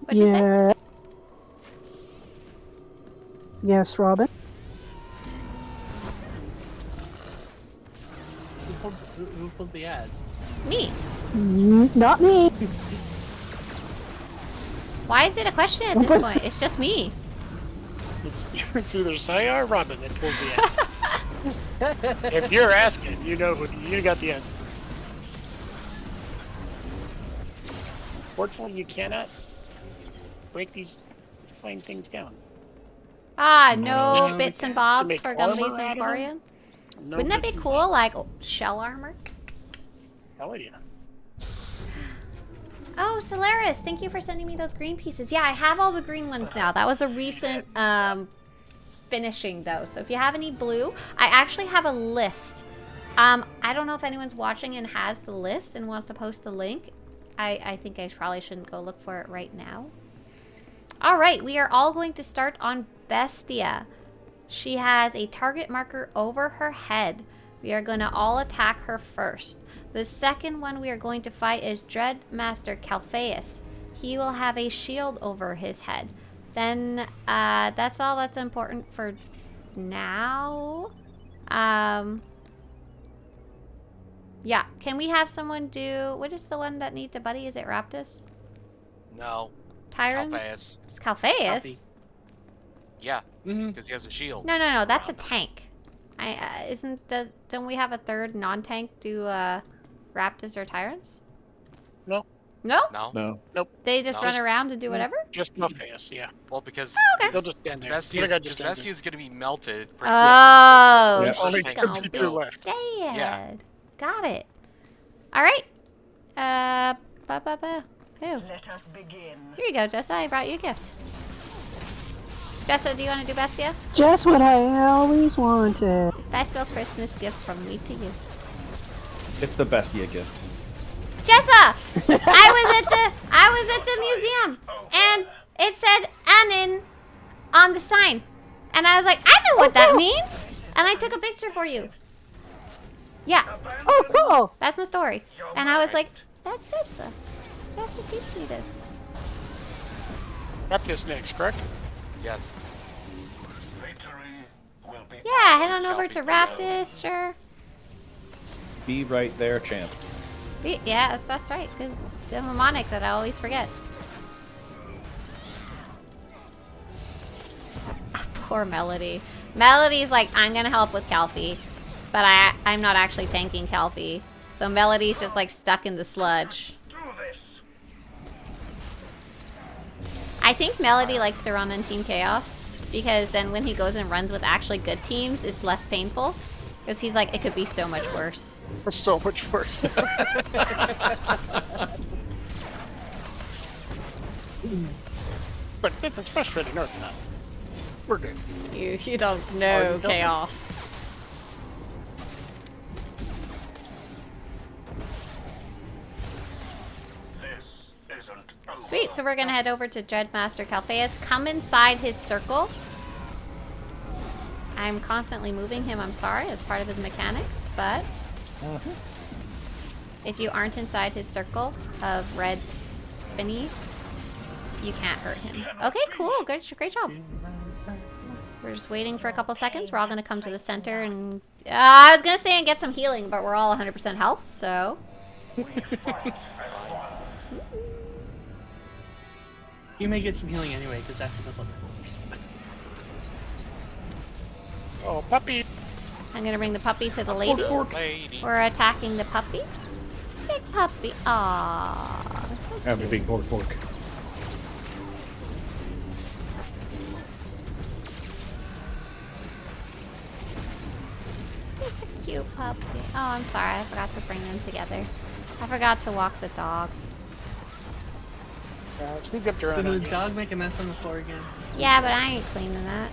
What'd you say? Yeah. Yes, Robin. Who pulled the ad? Me. Not me. Why is it a question at this point? It's just me. It's either Saya or Robin that pulls the end. If you're asking, you know who you got the end. Fortunately, you cannot break these flame things down. Ah, no No. bits and To bobs make for armor Gumby's out of them? Emporium. No Wouldn't that be bits and cool? Like shell armor? Hell yeah. Oh, Solaris, thank you for sending me those green pieces. Yeah, I have all the green ones now. That was a recent finishing though. So if you have any blue, I actually have a list. I don't know if anyone's watching and has the list and wants to post the link. I think I probably shouldn't go look for it right now. All right, we are all going to start on Bestia. She has a target marker over her head. We are going to all attack her first. The second one we are going to fight is Dreadmaster Calpheus. He will have a shield over his head. Then that's all that's important for now. Yeah, can we have someone do, what is the one that needs a buddy? Is it Raptus? No. Tyrant? Calpheus. It's Calpheus? Copy. Yeah, because he has a shield. No, that's a tank. Don't we have a third non-tank do Raptors or Tyrants? No. No? No. No. They just No. run around and do whatever? Just no face, yeah. Well, because okay. They'll just stand there. Bestia, You gotta just stand Bestia is going to be melted. pretty Oh, quickly. Yeah. So Only she's gonna gonna be go. two left. Dad. Yeah. Got it. All right. Who? Let us begin. Here you go, Jessa. I brought you a gift. Jessa, do you want to do Bestia? Just what I always wanted. Special Christmas gift from me to you. It's the Bestia gift. Jessa! I was at the museum and it said Anin on the sign. And I was like, I know what that means. And I took a picture for you. Yeah, Oh, cool. that's my story. And I was like, that's Jessa. Jessa, teach me this. Raptus next, correct? Yes. Victory will be Yeah, head on over to Raptus, sure. Be right there, champ. Yeah, that's right. Good mnemonic that I always forget. Poor Melody. Melody's like, I'm gonna help with Calfee, but I'm not actually tanking Calfee. So Melody's just like stuck in the sludge. Do this. I think Melody likes to run on Team Chaos because then when he goes and runs with actually good teams, it's less painful. Because he's like, it could be so much worse. It's so much worse. But it's frustrating, no, it's not. We're good. You don't know Chaos. This isn't over. Sweet, so we're gonna head over to Dreadmaster Calpheus. Come inside his circle. I'm constantly moving him, I'm sorry, as part of his mechanics, but if you aren't inside his circle of red spinny, you can't hurt him. Okay, cool, great job. We're just waiting for a couple seconds. We're all gonna come to the center and I was gonna say and get some healing, but we're all 100% health, so. You may get some healing anyway, because after the level 4s. Oh, puppy! I'm gonna bring the puppy to the lady. Lady. We're attacking the puppy. Big puppy. Aww. That's so Have a cute. big bork. It's a cute puppy. Oh, I'm sorry. I forgot to bring them together. I forgot to walk the dog. Sneak up to Did run on the you. dog make a mess on the floor again? Yeah, but I ain't cleaning that.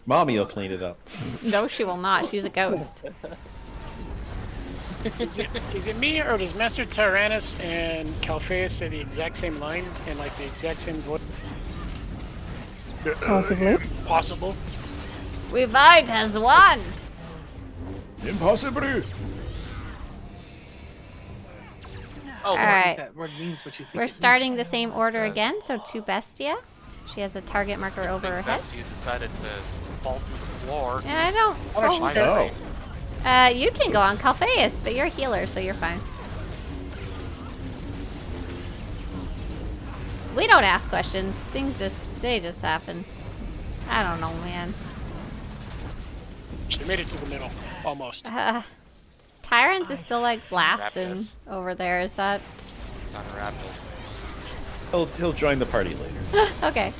Mommy will clean it up. No, she will not. She's a ghost. Is it me, or does Master Tyrannus and Calpheus say the exact same line and like the exact same voice? Possibly. Possible. Revite has won! Impossible. Oh, Alright. that word means what you think. We're it starting means. the same order again, so to Bestia. She has a target marker over her head. You decided to fall through the floor. And I don't. I know. You can go on Calpheus, but you're a healer, so you're fine. We don't ask questions. They just happen. I don't know, man. She made it to the middle, almost. Tyrants is still like blasting Raptors. over there. Is that It's on Raptors. He'll join the party later. okay?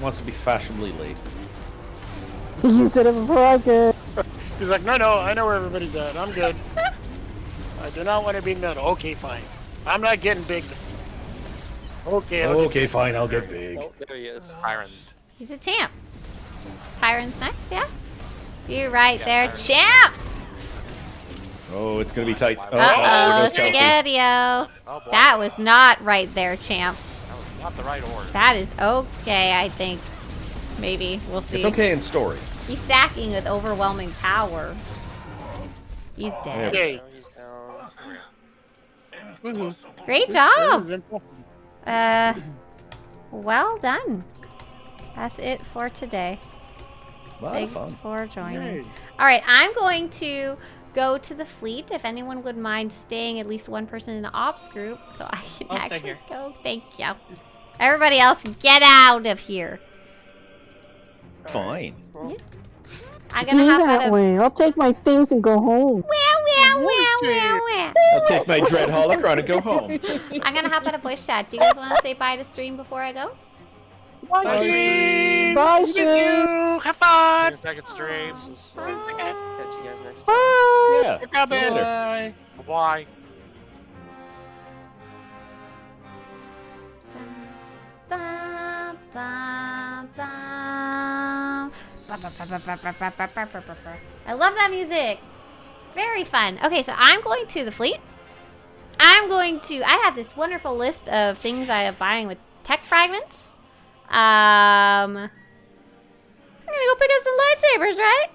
Wants to be fashionably late. You said it before I did. He's like, no, I know where everybody's at. I'm good. I do not want to be middle. Okay, fine. I'm not getting big. Okay. Okay, fine. I'll get big. Oh, there he is. Tyrants. He's a champ. Tyrant's next, yeah. You're right Yeah, there, Tyrant. champ. Oh, it's gonna be tight. Uh there oh, goes Kelsey. Spaghetti-O. Oh boy. That was not right there, champ. That was not the right order. That is okay, I think. Maybe. We'll see. It's okay in story. He's sacking with overwhelming power. He's dead. Yay. Now he's down. Great job! Well done. That's it for today. A lot of Thanks fun. for joining. Yay. Alright, I'm going to go to the fleet. If anyone would mind staying at least one person in the ops group so I can I'll stay actually here. go. Thank you. Everybody else, get out of here. Fine. I'm Be gonna hop out that of. way. I'll take my things and go home. I'll take my Dread Holocron and go home. I'm gonna hop out of voice chat. Do you guys want to say bye to stream before I go? Bye, stream. Bye, With you. Have fun. Second stream. This is fun. Catch you guys next time. Bye. Yeah. We're coming. Later. Bye. Bye. Ba, ba, ba. Ba, ba, ba, ba, ba, ba, ba, ba, ba, ba, ba. I love that music. Very fun. Okay, so I'm going to the fleet. I have this wonderful list of things I am buying with tech fragments. I'm gonna go pick up some lightsabers, right?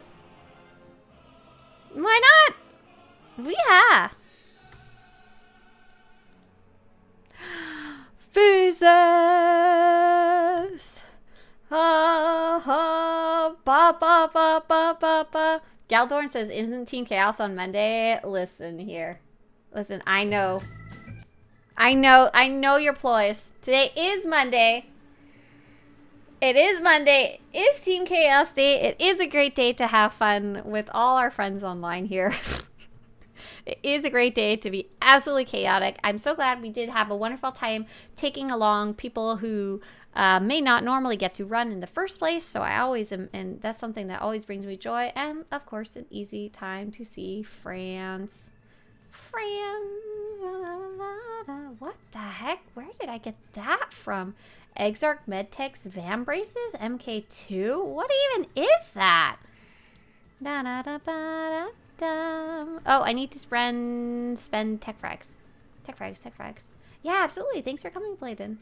Why not? Yeah. Phases. Ha ha ba ba ba ba ba ba. Galdorn says, "Isn't Team Chaos on Monday?" Listen here. Listen, I know your ploys. Today is Monday. It is Monday. It is Team Chaos Day. It is a great day to have fun with all our friends online here. It is a great day to be absolutely chaotic. I'm so glad we did have a wonderful time taking along people who may not normally get to run in the first place. So I always am, and that's something that always brings me joy. And of course, an easy time to see France. What the heck? Where did I get that from? Exarch Medtech's Van Braces? MK2? What even is that? Oh, I need to spend tech frags. Tech frags. Yeah, absolutely. Thanks for coming, Bladen.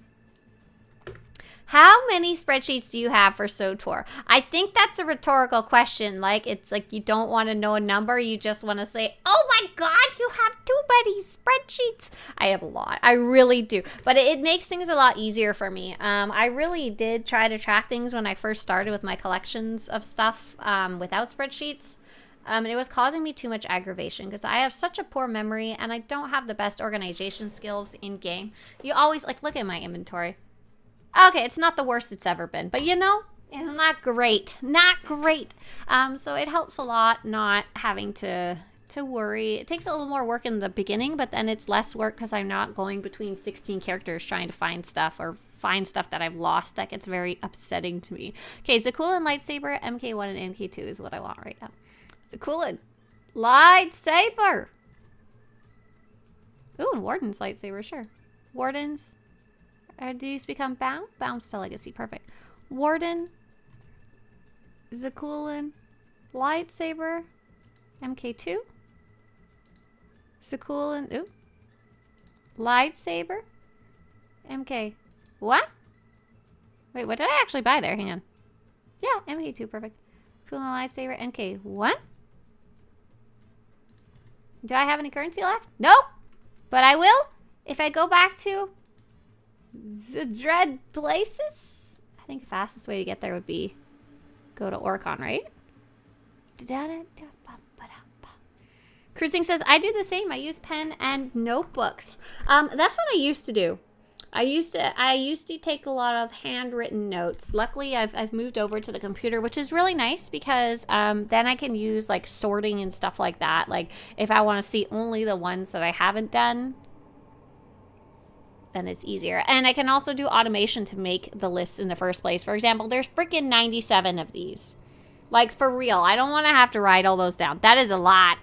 How many spreadsheets do you have for SWTOR? I think that's a rhetorical question. Like, it's like you don't want to know a number. You just want to say, oh my God, you have too many spreadsheets. I have a lot. I really do. But it makes things a lot easier for me. I really did try to track things when I first started with my collections of stuff without spreadsheets. And it was causing me too much aggravation because I have such a poor memory and I don't have the best organization skills in game. You always, like, look at my inventory. Okay, it's not the worst it's ever been, but you know, it's not great. Not great. So it helps a lot not having to worry. It takes a little more work in the beginning, but then it's less work because I'm not going between 16 characters trying to find stuff or find stuff that I've lost. That gets very upsetting to me. Okay, Zakul and Lightsaber, MK1 and MK2 is what I want right now. Zakul and Lightsaber. Ooh, and Warden's Lightsaber, sure. Warden's. Do these become bound? Bounds to legacy. Perfect. Warden. Zakulin. Lightsaber. MK2. Zakulin. Ooh. Lightsaber. MK. What? Wait, what did I actually buy there? Hang on. Yeah, MK2. Perfect. Zakulin Lightsaber. MK. What? Do I have any currency left? Nope. But I will if I go back to the dread places. I think the fastest way to get there would be go to Orcon, right? Cruising says, I do the same. I use pen and notebooks. That's what I used to do. I used to take a lot of handwritten notes. Luckily, I've moved over to the computer, which is really nice because then I can use like sorting and stuff like that. Like if I want to see only the ones that I haven't done, then it's easier. And I can also do automation to make the lists in the first place. For example, there's freaking 97 of these. Like, for real. I don't want to have to write all those down. That is a lot.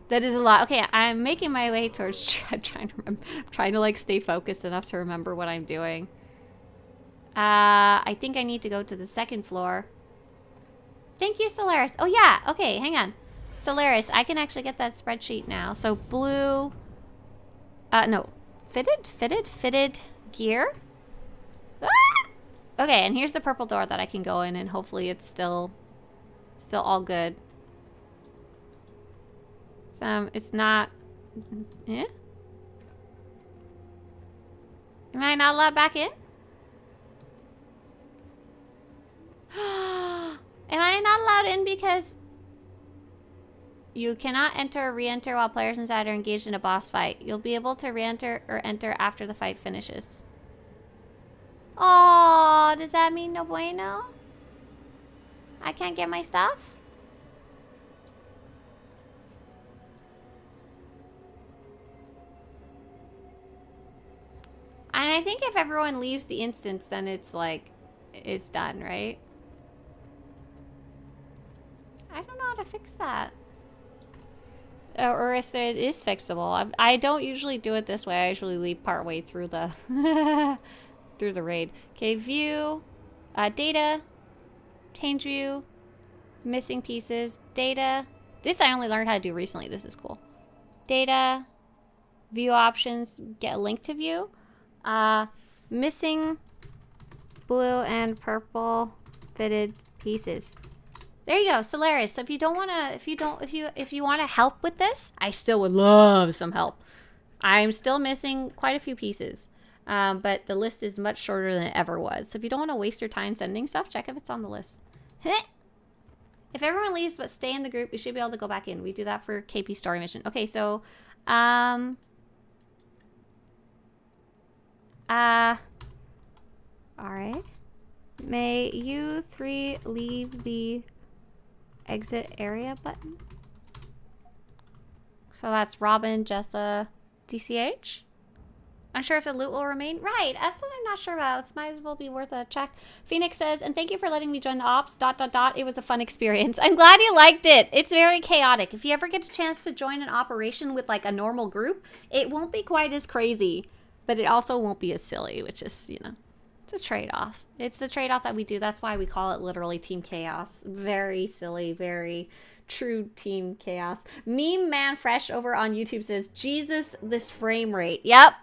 That is a lot. Okay, I'm making my way towards... I'm trying to, like, stay focused enough to remember what I'm doing. I think I need to go to the second floor. Thank you, Solaris. Oh, yeah. Okay, hang on. Solaris, I can actually get that spreadsheet now. So, blue... no. Fitted gear. Ah! Okay, and here's the purple door that I can go in, and hopefully it's still all good. It's not. Yeah. Am I not allowed back in? Am I not allowed in because you cannot enter or re-enter while players inside are engaged in a boss fight. You'll be able to re-enter or enter after the fight finishes. Oh, does that mean no bueno? I can't get my stuff? And I think if everyone leaves the instance, then it's like, it's done, right? I don't know how to fix that. Or if it is fixable. I don't usually do it this way. I usually leave part way through the through the raid. Okay, view, data, change view, missing pieces, data. This I only learned how to do recently. This is cool. Data, view options, get a link to view. Missing blue and purple fitted pieces. There you go, Solaris. So if you don't want to, if you want to help with this, I still would love some help. I'm still missing quite a few pieces, but the list is much shorter than it ever was. So if you don't want to waste your time sending stuff, check if it's on the list. If everyone leaves but stay in the group, you should be able to go back in. We do that for KP story mission. Okay, so all right. May you three leave the exit area button? So that's Robin, Jessa, DCH? Unsure if the loot will remain. Right, that's what I'm not sure about. It might as well be worth a check. Phoenix says, and thank you for letting me join the ops, ... It was a fun experience. I'm glad you liked it. It's very chaotic. If you ever get a chance to join an operation with like a normal group, it won't be quite as crazy, but it also won't be as silly, which is, you know, it's a trade-off. It's the trade-off that we do. That's why we call it literally Team Chaos. Very silly, very true Team Chaos. Meme Man Fresh over on YouTube says, Jesus, this frame rate. Yep.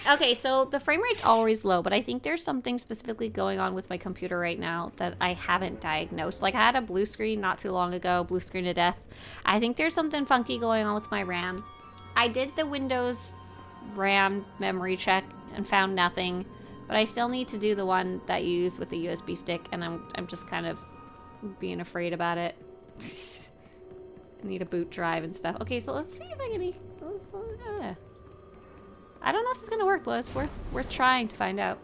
Okay, so the frame rate's always low, but I think there's something specifically going on with my computer right now that I haven't diagnosed. Like, I had a blue screen not too long ago, blue screen to death. I think there's something funky going on with my RAM. I did the Windows RAM memory check and found nothing, but I still need to do the one that you use with the USB stick, and I'm just kind of being afraid about it. I need a boot drive and stuff. Okay, so let's see if I can... I don't know if it's gonna work, but it's worth trying to find out.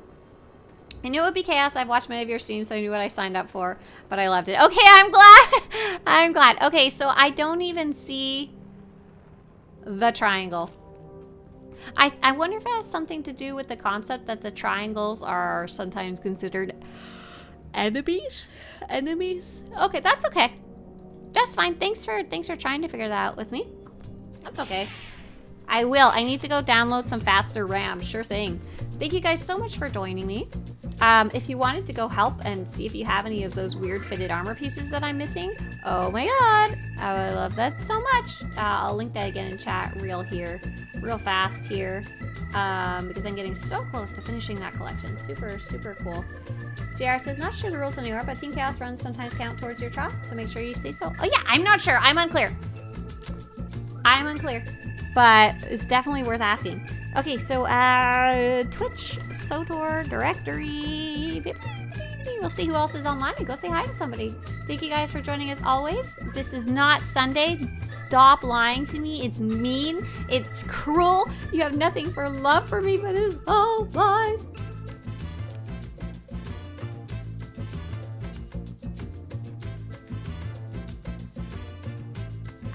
I knew it would be chaos. I've watched many of your streams, so I knew what I signed up for, but I loved it. Okay, I'm glad. I'm glad. Okay, so I don't even see the triangle. I wonder if it has something to do with the concept that the triangles are sometimes considered enemies. Enemies. Okay, that's okay. That's fine. Thanks for trying to figure that out with me. That's okay. I will. I need to go download some faster RAM. Sure thing. Thank you guys so much for joining me. If you wanted to go help and see if you have any of those weird fitted armor pieces that I'm missing, oh my god, I would love that so much. I'll link that again in chat real fast here, because I'm getting so close to finishing that collection. Super, super cool. JR says, not sure the rules anymore, but Team Chaos runs sometimes count towards your chop, so make sure you say so. Oh yeah, I'm not sure. I'm unclear. But it's definitely worth asking. Okay, so Twitch, SWTOR, directory. We'll see who else is online and go say hi to somebody. Thank you guys for joining as always. This is not Sunday. Stop lying to me. It's mean. It's cruel. You have nothing for love for me, but it's all lies.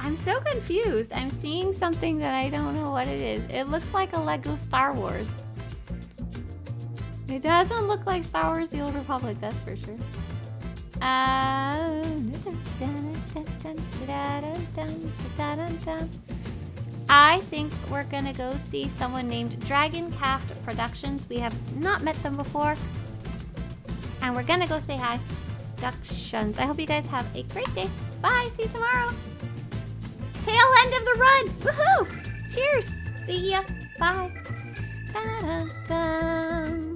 I'm so confused. I'm seeing something that I don't know what it is. It looks like a Lego Star Wars. It doesn't look like Star Wars The Old Republic, that's for sure. I think we're gonna go see someone named Dragon Craft Productions. We have not met them before. And we're gonna go say hi. Productions. I hope you guys have a great day. Bye, see you tomorrow. Tail end of the run! Woohoo! Cheers! See ya! Bye! Da-da-da.